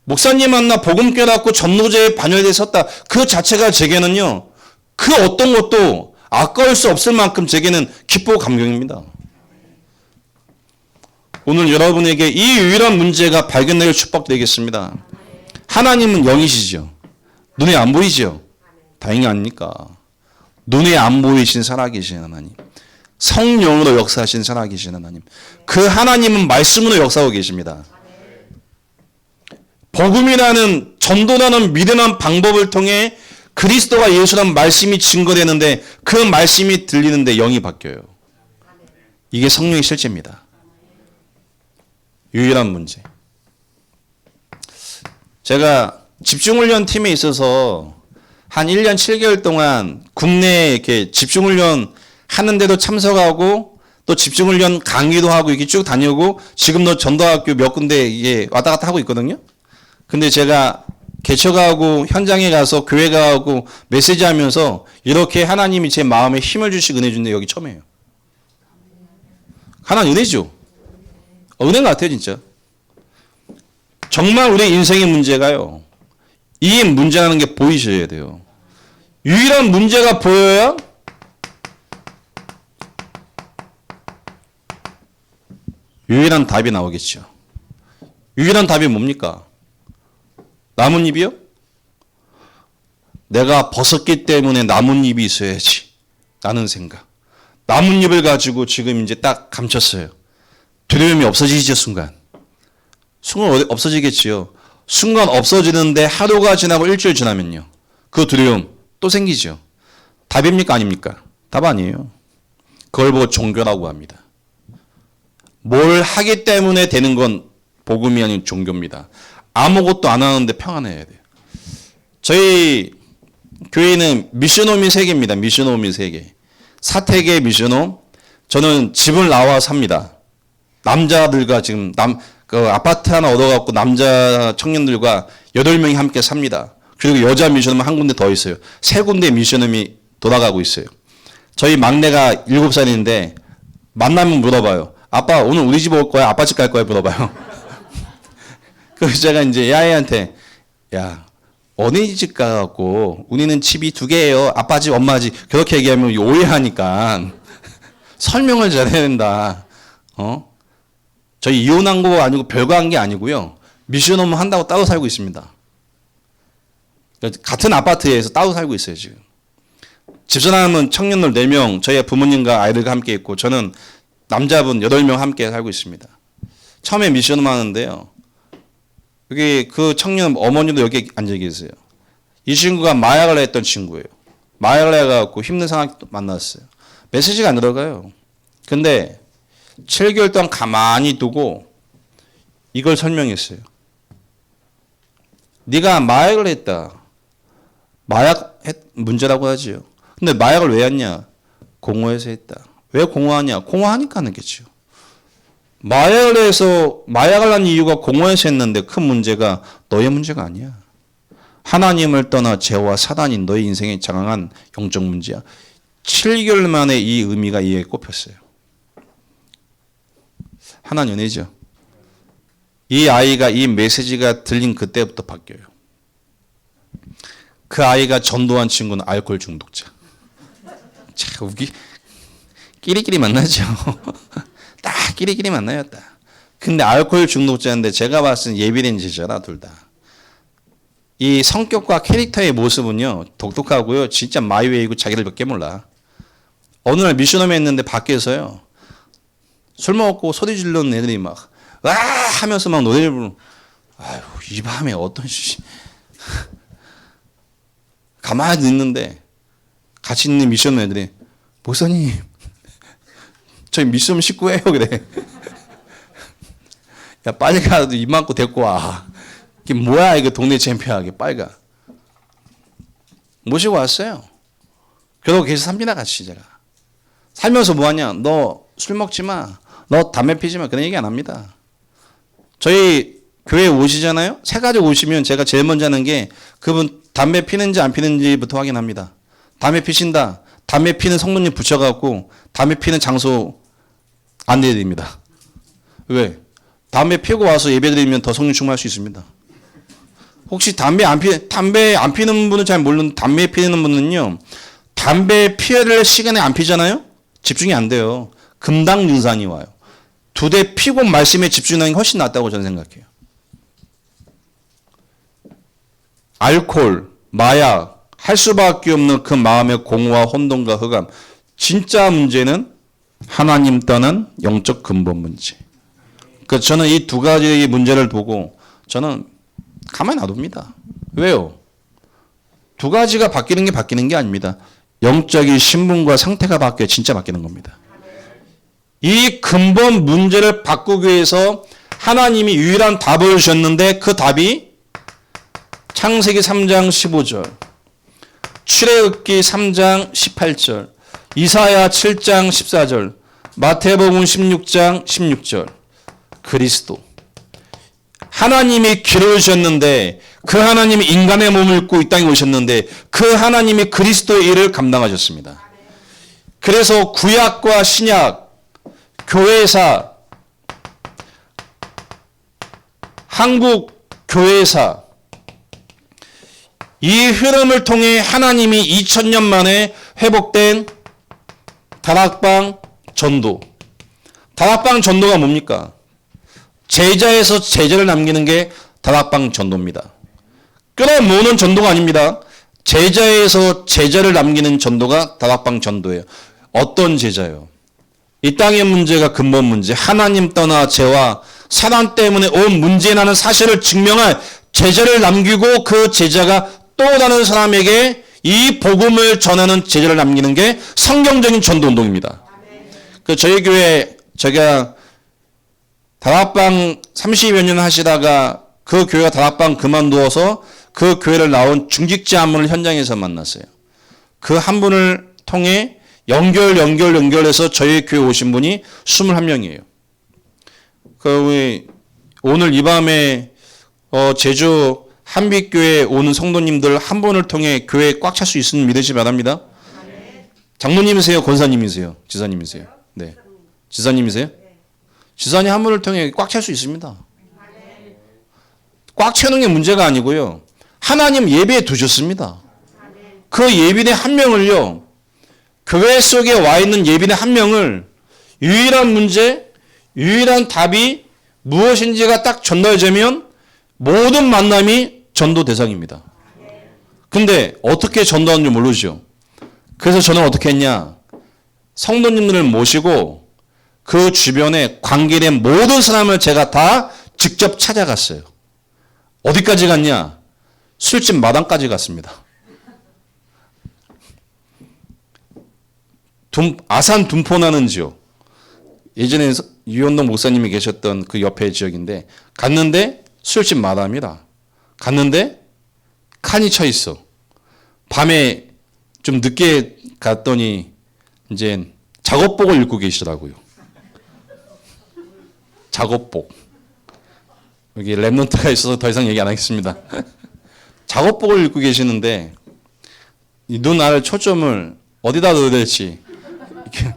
A: 목사님 만나 복음 깨닫고 전도제에 반열에 섰다. 그 자체가 제게는요. 그 어떤 것도 아까울 수 없을 만큼 제게는 기쁘고 감격입니다. 오늘 여러분에게 이 유일한 문제가 발견될 축복되겠습니다. 하나님은 영이시죠. 눈에 안 보이죠. 다행이 아닙니까? 눈에 안 보이신 살아계신 하나님. 성령으로 역사하신 살아계신 하나님. 그 하나님은 말씀으로 역사하고 계십니다. 복음이라는 전도라는 믿음의 방법을 통해 그리스도가 예수라는 말씀이 증거되는데 그 말씀이 들리는데 영이 바뀌어요. 이게 성령의 실제입니다. 유일한 문제. 제가 집중훈련 팀에 있어서 한 1년 7개월 동안 국내에 이렇게 집중훈련 하는데도 참석하고 또 집중훈련 강의도 하고 이렇게 쭉 다니고 지금도 전도학교 몇 군데 이게 왔다 갔다 하고 있거든요. 근데 제가 개척하고 현장에 가서 교회 가고 메시지 하면서 이렇게 하나님이 제 마음에 힘을 주시고 은혜 주는데 여기 처음이에요. 하나님 은혜죠. 은혜인 것 같아요, 진짜. 정말 우리 인생의 문제가요. 이 문제라는 게 보이셔야 돼요. 유일한 문제가 보여야 유일한 답이 나오겠죠. 유일한 답이 뭡니까? 나뭇잎이요? 내가 벗었기 때문에 나뭇잎이 있어야지. 라는 생각. 나뭇잎을 가지고 지금 이제 딱 감췄어요. 두려움이 없어지죠, 순간. 순간 없어지겠지요. 순간 없어지는데 하루가 지나고 일주일 지나면요. 그 두려움 또 생기죠. 답입니까? 아닙니까? 답 아니에요. 그걸 보고 종교라고 합니다. 뭘 하기 때문에 되는 건 복음이 아닌 종교입니다. 아무것도 안 하는데 평안해야 돼요. 저희 교회는 미션홈이 3개입니다. 미션홈이 3개. 사택의 미션홈. 저는 집을 나와 삽니다. 남자들과 지금 그 아파트 하나 얻어갖고 남자 청년들과 8명이 함께 삽니다. 그리고 여자 미션홈은 한 군데 더 있어요. 3군데 미션홈이 돌아가고 있어요. 저희 막내가 7살인데 만나면 물어봐요. 아빠 오늘 우리 집 올 거야? 아빠 집 갈 거야? 물어봐요. 그래서 제가 이제 야애한테 야 어린이집 가갖고 우리는 집이 2개예요. 아빠 집 엄마 집 그렇게 얘기하면 오해하니까 설명을 잘해야 된다. 저희 이혼한 거 아니고 별거 한 게 아니고요. 미션홈 한다고 따로 살고 있습니다. 같은 아파트에서 따로 살고 있어요 지금. 집사람은 청년들 4명 저희 부모님과 아이들과 함께 있고 저는 남자분 8명 함께 살고 있습니다. 처음에 미션홈 하는데요. 여기 그 청년 어머니도 여기 앉아 계세요. 이 친구가 마약을 했던 친구예요. 마약을 해갖고 힘든 상황 만났어요. 메시지가 안 들어가요. 근데 7개월 동안 가만히 두고 이걸 설명했어요. 네가 마약을 했다. 마약 문제라고 하지요. 근데 마약을 왜 했냐? 공허해서 했다. 왜 공허하냐? 공허하니까 하겠죠. 마약을 해서 마약을 한 이유가 공허해서 했는데 큰 문제가 너의 문제가 아니야. 하나님을 떠나 죄와 사단이 너의 인생에 장악한 영적 문제야. 7개월 만에 이 의미가 이해에 꼽혔어요. 하나님 은혜죠. 이 아이가 이 메시지가 들린 그때부터 바뀌어요. 그 아이가 전도한 친구는 알코올 중독자. 참 우리 끼리끼리 만나죠. 딱 끼리끼리 만나요. 딱. 근데 알코올 중독자인데 제가 봤을 때 예비된 제자라 둘 다. 이 성격과 캐릭터의 모습은요. 독특하고요. 진짜 마이웨이고 자기를 몇 개 몰라. 어느 날 미션홈에 있는데 밖에서요. 술 먹고 소리 지르는 애들이 막 와 하면서 막 노래를 부르는. 아유 이 밤에 어떤 가만히 있는데 같이 있는 미션 애들이 목사님 저희 미션 식구예요 그래. 야, 빨리 가. 이만큼 데리고 와. 이게 뭐야, 이거 동네 챔피언하게. 빨리 가. 모시고 왔어요. 그러고 계속 삽니다, 같이 제가. 살면서 뭐 하냐? 너 술 먹지 마. 너 담배 피지 마. 그런 얘기 안 합니다. 저희 교회 오시잖아요? 새 가족 오시면 제가 제일 먼저 하는 게 그분 담배 피는지 안 피는지부터 확인합니다. 담배 피신다. 담배 피는 성도님 붙여갖고 담배 피는 장소 안내해드립니다. 왜? 담배 피우고 와서 예배드리면 더 성령 충만할 수 있습니다. 혹시 담배 안 피는 분은 잘 모르는 담배 피우는 분은요, 담배 피워야 될 시간에 안 피잖아요? 집중이 안 돼요. 금당 증상이 와요. 2대 피고 말씀에 집중하는 게 훨씬 낫다고 저는 생각해요. 알코올, 마약, 할 수밖에 없는 그 마음의 공허와 혼돈과 흑암. 진짜 문제는 하나님 떠난 영적 근본 문제. 그래서 저는 이 2가지의 문제를 보고 저는 가만히 놔둡니다. 왜요? 2가지가 바뀌는 게 아닙니다. 영적인 신분과 상태가 바뀌어야 진짜 바뀌는 겁니다. 이 근본 문제를 바꾸기 위해서 하나님이 유일한 답을 주셨는데 그 답이 창세기 3장 15절, 출애굽기 3장 18절, 이사야 7장 14절, 마태복음 16장 16절. 그리스도. 하나님이 길을 주셨는데 그 하나님이 인간의 몸을 입고 이 땅에 오셨는데 그 하나님이 그리스도의 일을 감당하셨습니다. 그래서 구약과 신약, 교회사, 한국 교회사, 이 흐름을 통해 하나님이 2000년 만에 회복된 다락방 전도. 다락방 전도가 뭡니까? 제자에서 제자를 남기는 게 다락방 전도입니다. 끌어모으는 전도가 아닙니다. 제자에서 제자를 남기는 전도가 다락방 전도예요. 어떤 제자요? 이 땅의 문제가 근본 문제, 하나님 떠나 죄와 사단 때문에 온 문제라는 사실을 증명할 제자를 남기고 그 제자가 또 다른 사람에게 이 복음을 전하는 제자를 남기는 게 성경적인 전도 운동입니다. 그 저희 교회 제가 다락방 30여 년 하시다가 그 교회가 다락방 그만두어서 그 교회를 나온 중직자 한 분을 현장에서 만났어요. 그 한 분을 통해 연결해서 저희 교회 오신 분이 21명이에요. 오늘 이 밤에 제주 한빛교회 오는 성도님들 한 분을 통해 교회 꽉 찰 수 있으면 믿으시 바랍니다. 장로님이세요? 권사님이세요? 지사님이세요? 네. 지사님이세요? 지사님 한 분을 통해 꽉 찰 수 있습니다. 꽉 채우는 게 문제가 아니고요. 하나님 예배에 두셨습니다. 그 예비대 한 명을요. 교회 속에 와 있는 예비대 한 명을 유일한 문제, 유일한 답이 무엇인지가 딱 전달되면 모든 만남이 전도 대상입니다. 근데 어떻게 전도하는지 모르죠. 그래서 저는 어떻게 했냐. 성도님들을 모시고 그 주변에 관계된 모든 사람을 제가 다 직접 찾아갔어요. 어디까지 갔냐? 술집 마당까지 갔습니다. 아산 둔포나는 지역. 예전에 유현동 목사님이 계셨던 그 옆에 지역인데 갔는데 술집 마당입니다. 갔는데 칸이 쳐 있어. 밤에 좀 늦게 갔더니 이제 작업복을 입고 계시더라고요. 작업복. 여기 랩넌트가 있어서 더 이상 얘기 안 하겠습니다. 작업복을 입고 계시는데 이 눈 아래 초점을 어디다 넣어야 될지 이렇게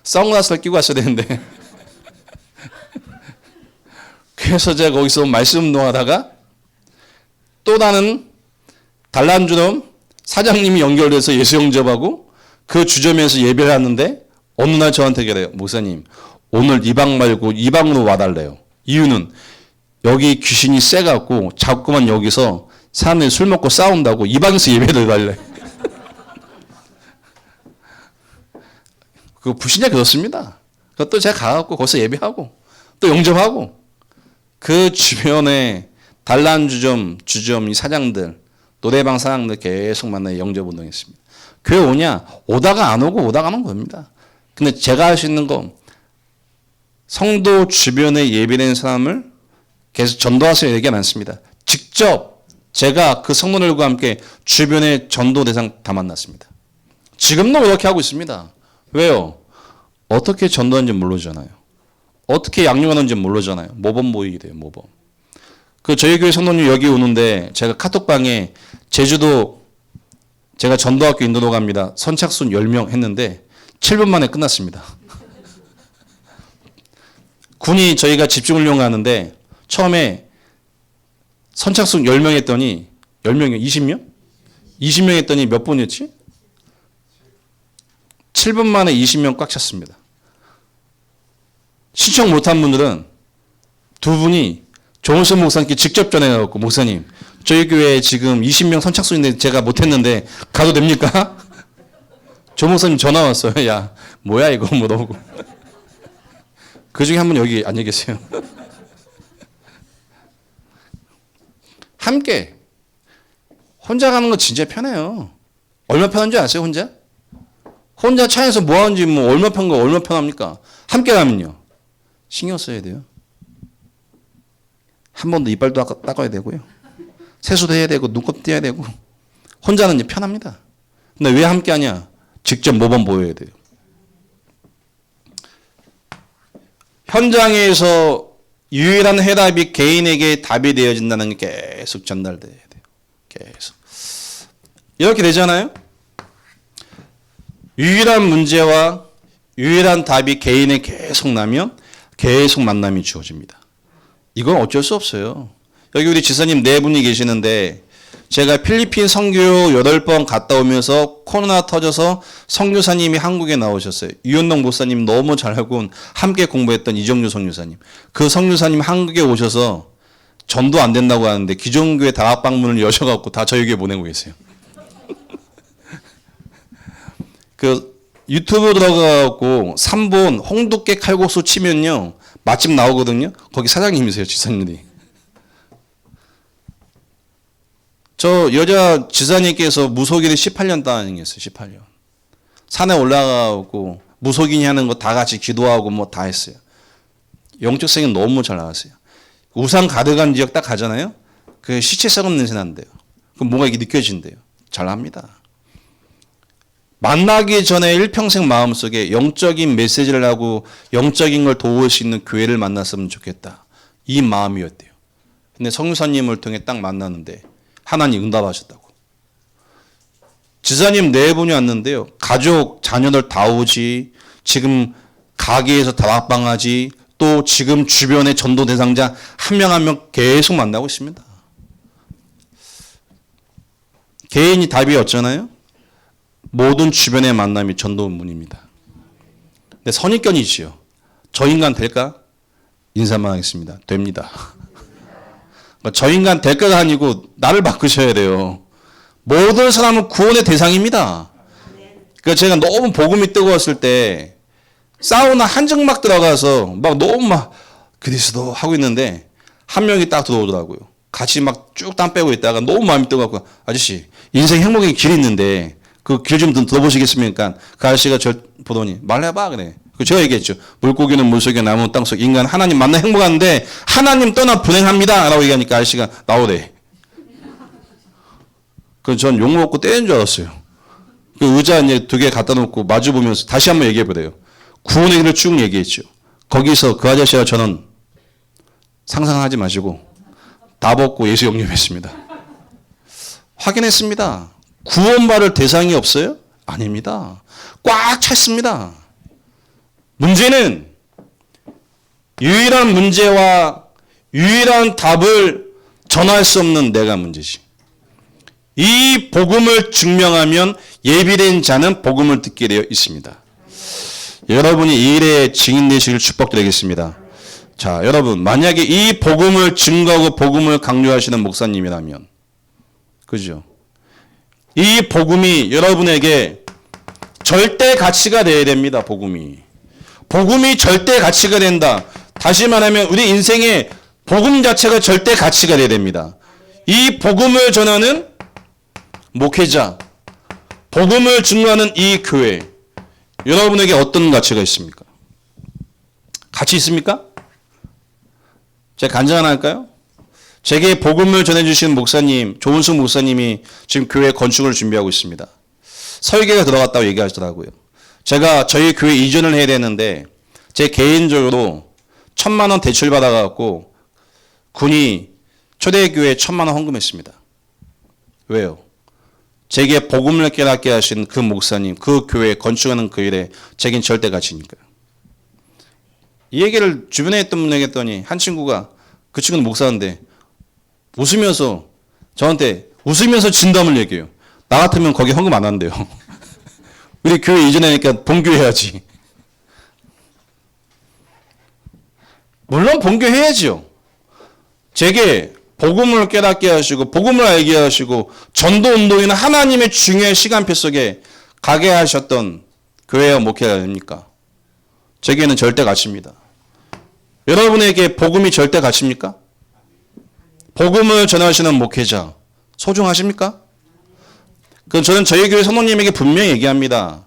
A: 선글라스를 끼고 왔어야 되는데 그래서 제가 거기서 말씀 운동하다가 또 다른 단란주점 사장님이 연결돼서 예수 영접하고 그 주점에서 예배를 하는데 어느 날 저한테 그래요. 목사님 오늘 이 방 말고 이 방으로 와달래요. 이유는 여기 귀신이 세갖고 자꾸만 여기서 사람들이 술 먹고 싸운다고 이 방에서 예배를 해달래. 그 불신자 그렇습니다. 그것도 제가 가갖고 거기서 예배하고 또 영접하고 그 주변에 단란주점, 주점 이 사장들, 노래방 사장들 계속 만나 영접 운동했습니다. 교회 오냐? 오다가 안 오고 오다가 안 온 겁니다. 근데 제가 할 수 있는 건 성도 주변에 예배된 사람을 계속 전도하세요 얘기는 않습니다. 직접 제가 그 성도들과 함께 주변의 전도 대상 다 만났습니다. 지금도 그렇게 하고 있습니다. 왜요? 어떻게 전도하는지 모르잖아요. 어떻게 양육하는지 모르잖아요. 모범 보이게 돼요. 모범. 그 저희 교회 성도님 여기 오는데 제가 카톡방에 제주도 제가 전도학교 인도도 갑니다. 선착순 10명 했는데 7분 만에 끝났습니다. 군이 저희가 집중훈련 가는데 처음에 선착순 10명 했더니 10명이요? 20명? 20명 했더니 몇 분이었지? 7분 만에 20명 꽉 찼습니다. 신청 못한 분들은 두 분이 조은수 목사님께 직접 전해갖고 목사님 저희 교회에 지금 20명 선착순인데 제가 못했는데 가도 됩니까? 조 목사님 전화 왔어요. 야 뭐야 이거 뭐 너무 그 중에 한 분 여기 앉아 계세요. 함께 혼자 가는 거 진짜 편해요. 얼마 편한지 아세요? 혼자 차에서 뭐 하는지 뭐 얼마 편거 얼마 편합니까? 함께 가면요. 신경 써야 돼요. 한 번 더 이빨도 닦아야 되고요. 세수도 해야 되고 눈곱 떼야 되고 혼자는 이제 편합니다. 근데 왜 함께 하냐? 직접 모범 보여야 돼요. 현장에서 유일한 해답이 개인에게 답이 되어진다는 게 계속 전달돼야 돼요. 계속. 이렇게 되잖아요. 유일한 문제와 유일한 답이 개인에 계속 나면 계속 만남이 주어집니다. 이건 어쩔 수 없어요. 여기 우리 지사님 4분이 계시는데 제가 필리핀 선교 8번 갔다 오면서 코로나 터져서 선교사님이 한국에 나오셨어요. 유현동 목사님 너무 잘하고 함께 공부했던 이정규 선교사님. 그 선교사님 한국에 오셔서 전도 안 된다고 하는데 기존교회 다락방문을 여셔갖고 다 저희 교회 보내고 계세요. 그 유튜브 들어가고 3본 홍두깨 칼국수 치면요. 맛집 나오거든요. 거기 사장님이세요. 지사님들이. 저 여자 지사님께서 무속인을 18년 다니겠어요. 18년. 산에 올라가고 무속인이 하는 거 다 같이 기도하고 뭐 다 했어요. 영적 생이 너무 잘 나왔어요. 우상 가득한 지역 딱 가잖아요. 그 시체 썩은 냄새 난대요. 그럼 뭔가 이게 느껴진대요. 잘합니다. 만나기 전에 일평생 마음속에 영적인 메시지를 하고 영적인 걸 도울 수 있는 교회를 만났으면 좋겠다. 이 마음이었대요. 근데 성유사님을 통해 딱 만났는데 하나님 응답하셨다고. 지사님 4분이 왔는데요. 가족, 자녀들 다 오지. 지금 가게에서 다락방하지. 또 지금 주변의 전도 대상자 한 명 한 명 계속 만나고 있습니다. 개인이 답이 없잖아요. 모든 주변의 만남이 전도문입니다. 근데 선입견이지요. 저 인간 될까? 인사만 하겠습니다. 됩니다. 저 인간 될까가 아니고 나를 바꾸셔야 돼요. 모든 사람은 구원의 대상입니다. 그러니까 제가 너무 복음이 뜨거웠을 때 사우나 한증막 들어가서 막 너무 막 그리스도 하고 있는데 한 명이 딱 들어오더라고요. 같이 막 쭉 땀 빼고 있다가 너무 마음이 뜨거워서 아저씨 인생 행복의 길이 있는데 그 길 좀 들어보시겠습니까? 그 아저씨가 저 보더니 말해봐 그래. 제가 얘기했죠. 물고기는 물속에 나무 땅속 인간 하나님 만나 행복한데 하나님 떠나 불행합니다 라고 얘기하니까 아저씨가 나오래. 그 전 욕먹고 떼인 줄 알았어요. 그 의자 이제 2개 갖다 놓고 마주 보면서 다시 한번 얘기해 보래요. 구원의 길을 쭉 얘기했죠. 거기서 그 아저씨와 저는 상상하지 마시고 다 벗고 예수 영접했습니다. 확인했습니다. 구원받을 대상이 없어요? 아닙니다. 꽉 찼습니다. 문제는 유일한 문제와 유일한 답을 전할 수 없는 내가 문제지. 이 복음을 증명하면 예비된 자는 복음을 듣게 되어 있습니다. 여러분이 이 일에 증인 되시길 축복드리겠습니다. 자, 여러분 만약에 이 복음을 증거하고 복음을 강조하시는 목사님이라면 그죠? 이 복음이 여러분에게 절대 가치가 되어야 됩니다. 복음이 절대 가치가 된다. 다시 말하면 우리 인생의 복음 자체가 절대 가치가 되어야 됩니다. 이 복음을 전하는 목회자, 복음을 증거하는 이 교회, 여러분에게 어떤 가치가 있습니까? 가치 있습니까? 제가 간증 하나 할까요? 제게 복음을 전해주신 목사님, 조은숙 목사님이 지금 교회 건축을 준비하고 있습니다. 설계가 들어갔다고 얘기하시더라고요. 제가 저희 교회 이전을 해야 되는데 제 개인적으로 1,000만 원 대출 받아갖고 군이 초대교회에 1,000만 원 헌금했습니다. 왜요? 제게 복음을 깨닫게 하신 그 목사님, 그 교회 건축하는 그 일에 제겐 절대 가치니까요. 이 얘기를 주변에 했던 분에게 했더니 한 친구가, 그 친구는 목사인데 웃으면서 저한테 웃으면서 진담을 얘기해요. 나 같으면 거기 헌금 안 한대요. 우리 교회 이전하니까 본교해야지. 물론 본교해야지요. 제게 복음을 깨닫게 하시고 복음을 알게 하시고 전도운동에는 하나님의 중요한 시간표 속에 가게 하셨던 교회와 목회가 아닙니까? 제게는 절대 가치입니다. 여러분에게 복음이 절대 가치입니까? 복음을 전하시는 목회자 소중하십니까? 그럼 저는 저희 교회 사모님에게 분명히 얘기합니다.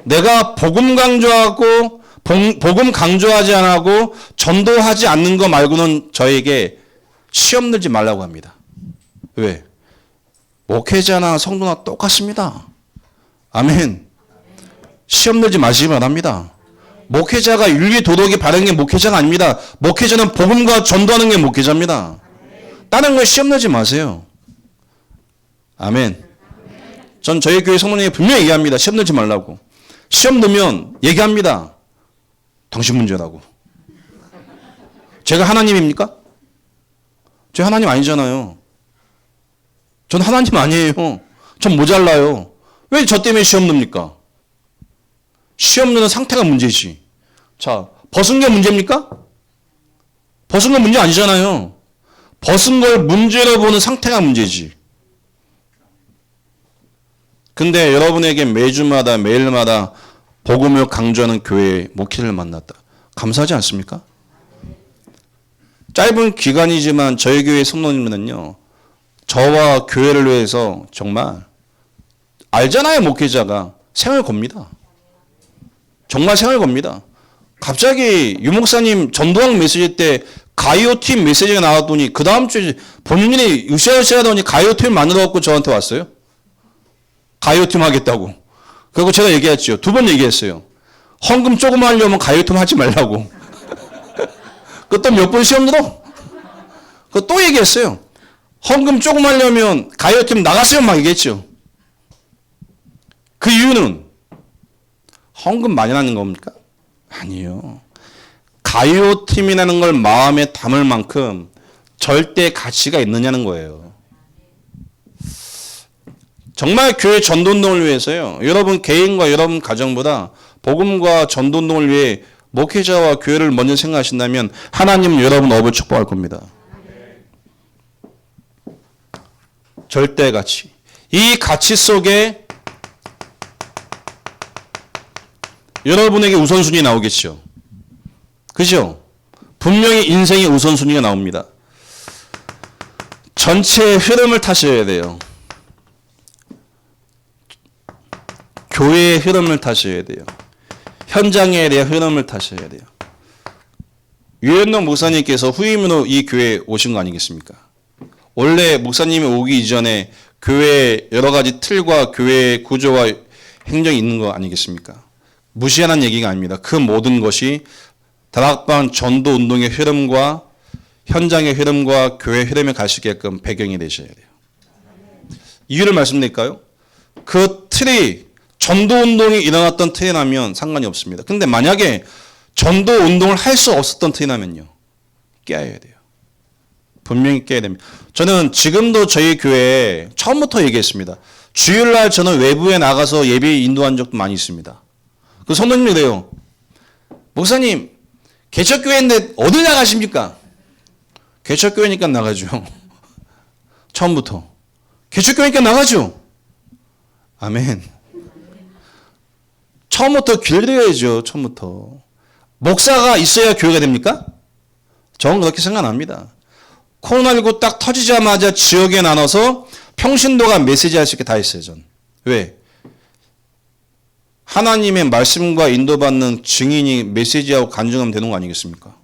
A: 내가 복음 강조하고 복음 강조하지 않고 전도하지 않는 거 말고는 저에게 시험 들지 말라고 합니다. 왜? 목회자나 성도나 똑같습니다. 아멘. 시험 들지 마시기 바랍니다. 목회자가 윤리 도덕이 바른 게 목회자가 아닙니다. 목회자는 복음과 전도하는 게 목회자입니다. 다른 걸 시험 내지 마세요. 아멘. 전 저희 교회 성도님에게 분명히 얘기합니다. 시험 내지 말라고. 시험 넣으면 얘기합니다. 당신 문제라고. 제가 하나님입니까? 제가 하나님 아니잖아요. 전 하나님 아니에요. 전 모자라요. 왜 저 때문에 시험 넣습니까? 시험 넣는 상태가 문제지. 자, 벗은 게 문제입니까? 벗은 건 문제 아니잖아요. 벗은 걸 문제로 보는 상태가 문제지. 근데 여러분에게 매주마다 매일마다 복음을 강조하는 교회의 목회를 만났다. 감사하지 않습니까? 짧은 기간이지만 저희 교회 성도님들은요, 저와 교회를 위해서 정말 알잖아요. 목회자가 생을 겁니다. 정말 생을 겁니다. 갑자기 유 목사님 전도학 메시지 때 가이오팀 메시지가 나왔더니 그 다음 주에 본인이 으쌰으쌰 하더니 가이오팀 만들어갖고 저한테 왔어요. 가이오팀 하겠다고. 그리고 제가 얘기했죠. 2번 얘기했어요. 헌금 조금 하려면 가이오팀 하지 말라고. 그것도 몇 번 시험 들어? 그거 또 얘기했어요. 헌금 조금 하려면 가이오팀 나갔어요. 막 얘기했죠. 그 이유는 헌금 많이 하는 겁니까? 아니요. 가이오팀이라는 걸 마음에 담을 만큼 절대 가치가 있느냐는 거예요. 정말 교회 전도운동을 위해서요. 여러분 개인과 여러분 가정보다 복음과 전도운동을 위해 목회자와 교회를 먼저 생각하신다면 하나님은 여러분 업을 축복할 겁니다. 절대 가치. 이 가치 속에 여러분에게 우선순위 나오겠죠. 그죠? 분명히 인생의 우선순위가 나옵니다. 전체의 흐름을 타셔야 돼요. 교회의 흐름을 타셔야 돼요. 현장에 대한 흐름을 타셔야 돼요. 유현동 목사님께서 후임으로 이 교회에 오신 거 아니겠습니까? 원래 목사님이 오기 이전에 교회의 여러 가지 틀과 교회의 구조와 행정이 있는 거 아니겠습니까? 무시하는 얘기가 아닙니다. 그 모든 것이 다락방 전도 운동의 흐름과 현장의 흐름과 교회의 흐름에 갈 수 있게끔 배경이 되셔야 돼요. 이유를 말씀드릴까요? 그 틀이 전도 운동이 일어났던 틀이라면 상관이 없습니다. 근데 만약에 전도 운동을 할 수 없었던 틀이라면요. 깨야 돼요. 분명히 깨야 됩니다. 저는 지금도 저희 교회에 처음부터 얘기했습니다. 주일날 저는 외부에 나가서 예배 인도한 적도 많이 있습니다. 그 성도님이 그래요. 목사님, 개척교회인데 어딜 나가십니까? 개척교회니까 나가죠. 처음부터. 개척교회니까 나가죠. 아멘. 처음부터 길들여야죠. 처음부터. 목사가 있어야 교회가 됩니까? 저는 그렇게 생각합니다. 코로나19 딱 터지자마자 지역에 나눠서 평신도가 메시지할 수 있게 다 했어요. 전. 왜? 하나님의 말씀과 인도받는 증인이 메시지하고 간증하면 되는 거 아니겠습니까?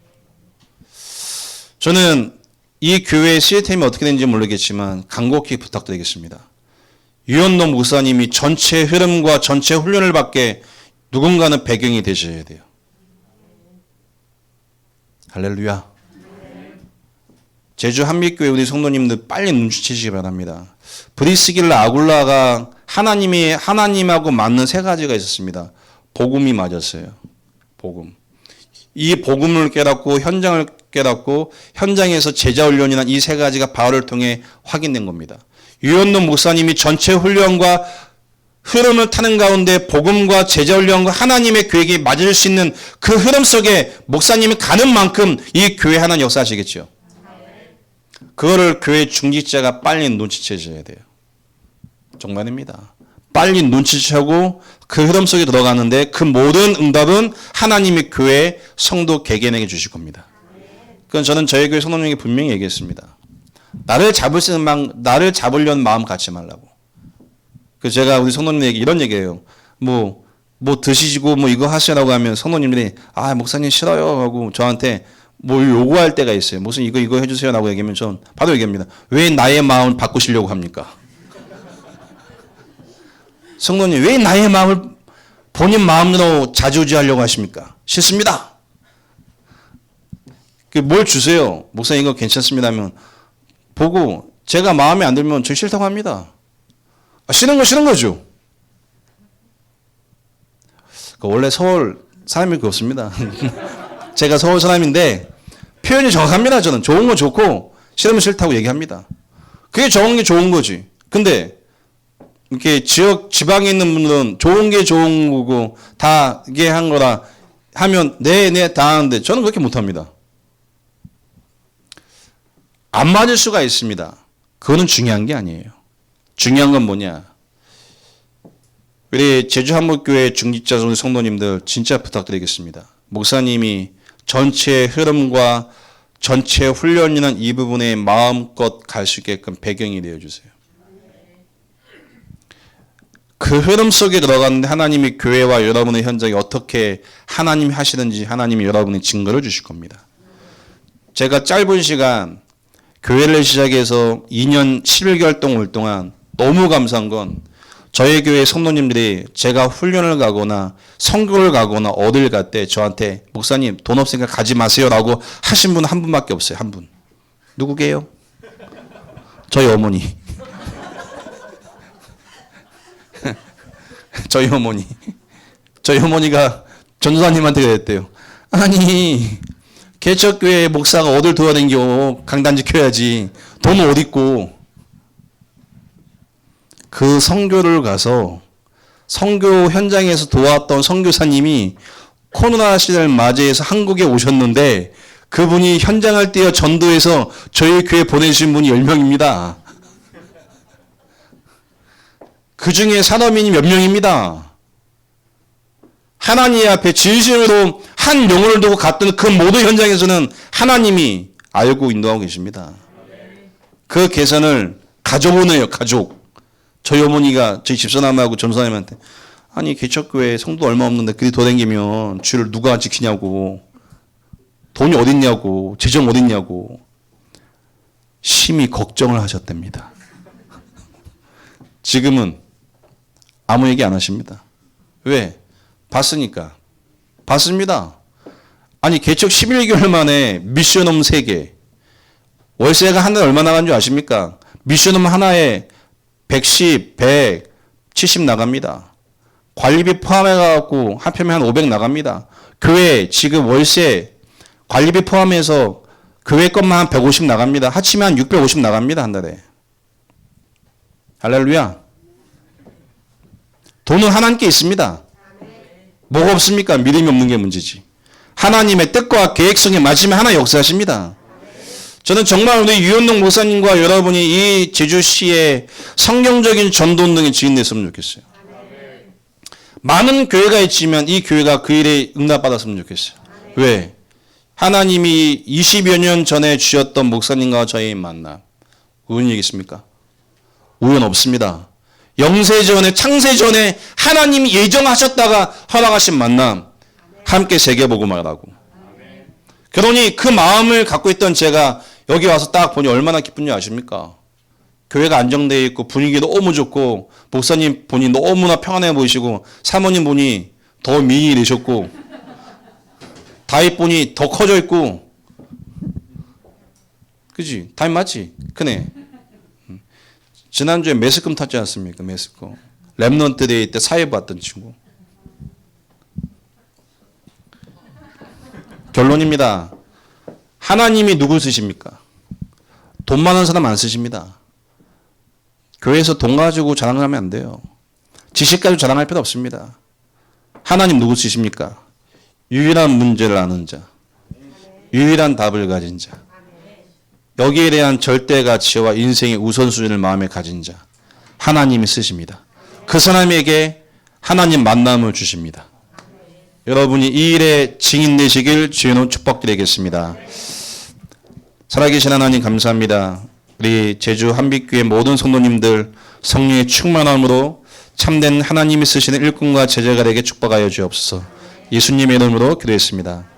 A: 저는 이 교회의 시스템이 어떻게 되는지 모르겠지만 간곡히 부탁드리겠습니다. 유현록 목사님이 전체 흐름과 전체 훈련을 받게 누군가는 배경이 되셔야 돼요. 할렐루야. 제주 한빛교회 우리 성도님들 빨리 눈치채시기 바랍니다. 브리스길라 아굴라가 하나님하고 맞는 세 가지가 있었습니다. 복음이 맞았어요. 복음. 이 복음을 깨닫고 현장을 깨닫고 현장에서 제자 훈련이나 이 세 가지가 바울을 통해 확인된 겁니다. 유현록 목사님이 전체 훈련과 흐름을 타는 가운데 복음과 제자 훈련과 하나님의 계획이 맞을 수 있는 그 흐름 속에 목사님이 가는 만큼 이 교회 하나님 역사하시겠죠. 그거를 교회 중직자가 빨리 눈치채셔야 돼요. 정말입니다. 빨리 눈치채고 그 흐름 속에 들어가는데 그 모든 응답은 하나님의 교회 성도 개개인에게 주실 겁니다. 그건 저는 저희 교회 성도님에게 분명히 얘기했습니다. 나를 잡으려는 마음 갖지 말라고. 그 제가 우리 성도님에게 이런 얘기해요. 뭐 드시고 뭐 이거 하시라고 하면 성도님들이 목사님 싫어요 하고 저한테 뭘 요구할 때가 있어요. 무슨 이거 해주세요라고 얘기하면 전 바로 얘기합니다. 왜 나의 마음을 바꾸시려고 합니까? 성도님 왜 나의 마음을 본인 마음으로 좌지우지하려고 하십니까? 싫습니다. 뭘 주세요. 목사님 이거 괜찮습니다 하면 보고 제가 마음에 안 들면 저 싫다고 합니다. 싫은 거 싫은 거죠. 원래 서울 사람이 그렇습니다. 제가 서울 사람인데 표현이 정확합니다. 저는 좋은 건 좋고 싫으면 싫다고 얘기합니다. 그게 좋은 게 좋은 거지. 근데 이렇게 지방에 있는 분들은 좋은 게 좋은 거고 다 이게 한 거라 하면 네 다 하는데 저는 그렇게 못합니다. 안 맞을 수가 있습니다. 그거는 중요한 게 아니에요. 중요한 건 뭐냐? 우리 제주 한목교회 중직자 성도님들 진짜 부탁드리겠습니다. 목사님이 전체 흐름과 전체 훈련이라는 이 부분에 마음껏 갈 수 있게끔 배경이 되어주세요. 그 흐름 속에 들어가는데 하나님이 교회와 여러분의 현장에 어떻게 하나님이 하시는지 하나님이 여러분의 증거를 주실 겁니다. 제가 짧은 시간 교회를 시작해서 2년 11개월 동안 올 동안 너무 감사한 건 저희 교회 성도님들이 제가 훈련을 가거나 선교를 가거나 어딜 갈 때 저한테 목사님 돈 없으니까 가지 마세요라고 하신 분 한 분밖에 없어요. 한 분. 누구게요? 저희 어머니. 저희 어머니. 저희 어머니가 전도사님한테 그랬대요. 아니 개척교회 목사가 어딜 돌아다니고 강단 지켜야지. 돈은 어디 있고. 그 선교를 가서 선교 현장에서 도왔던 선교사님이 코로나 시대를 맞이해서 한국에 오셨는데 그분이 현장을 뛰어 전도해서 저희 교회 보내주신 분이 10명입니다. 그 중에 산업인이 몇 명입니다. 하나님 앞에 진심으로 한 영혼을 두고 갔던 그 모든 현장에서는 하나님이 알고 인도하고 계십니다. 그 계산을 가져오네요. 가족. 저희 어머니가 저희 집사람하고 전사님한테 아니 개척교회 성도 얼마 없는데 그리 돌아다니면 주를 누가 지키냐고 돈이 어딨냐고 재정 어딨냐고 심히 걱정을 하셨답니다. 지금은 아무 얘기 안 하십니다. 왜? 봤으니까. 봤습니다. 아니 개척 11개월 만에 미션홈 3개 월세가 한 달에 얼마 나간 줄 아십니까? 미션홈 하나에 110, 100, 70 나갑니다. 관리비 포함해갖고 한편에 한 500 나갑니다. 교회 지금 월세 관리비 포함해서 교회 것만 한 150 나갑니다. 합치면 한 650 나갑니다. 한 달에. 할렐루야. 돈은 하나님께 있습니다. 뭐가 없습니까? 믿음이 없는 게 문제지. 하나님의 뜻과 계획성에 맞으면 하나 역사하십니다. 저는 정말 우리 유현록 목사님과 여러분이 이 제주시의 성경적인 전도운동에 지인됐으면 좋겠어요. 많은 교회가 있지만 이 교회가 그 일에 응답받았으면 좋겠어요. 왜? 하나님이 20여 년 전에 주셨던 목사님과 저의 만남. 우연이겠습니까? 우연 없습니다. 영세전에 창세전에 하나님이 예정하셨다가 허락하신 만남. 함께 세계복음화라고. 그러니 그 마음을 갖고 있던 제가 여기 와서 딱 보니 얼마나 기쁜지 아십니까? 교회가 안정되어 있고 분위기 너무 좋고 목사님 보니 너무나 평안해 보이시고 사모님 보니 더 미인이 되셨고 다윗 보니 더 커져 있고 그지? 다윗 맞지? 크네. 지난주에 매스컴 탔지 않습니까? 매스컴. 랩넌트 데이 때 사회 봤던 친구. 결론입니다. 하나님이 누굴 쓰십니까? 돈 많은 사람 안 쓰십니다. 교회에서 돈 가지고 자랑하면 안 돼요. 지식 가지고 자랑할 필요 없습니다. 하나님 누구 쓰십니까? 유일한 문제를 아는 자, 유일한 답을 가진 자, 여기에 대한 절대 가치와 인생의 우선순위를 마음에 가진 자, 하나님이 쓰십니다. 그 사람에게 하나님 만남을 주십니다. 여러분이 이 일에 증인 되시길 주의 축복드리겠습니다. 살아계신 하나님 감사합니다. 우리 제주 한빛교회 모든 성도님들 성령의 충만함으로 참된 하나님이 쓰시는 일꾼과 제자가 되게 축복하여 주옵소서. 예수님의 이름으로 기도했습니다.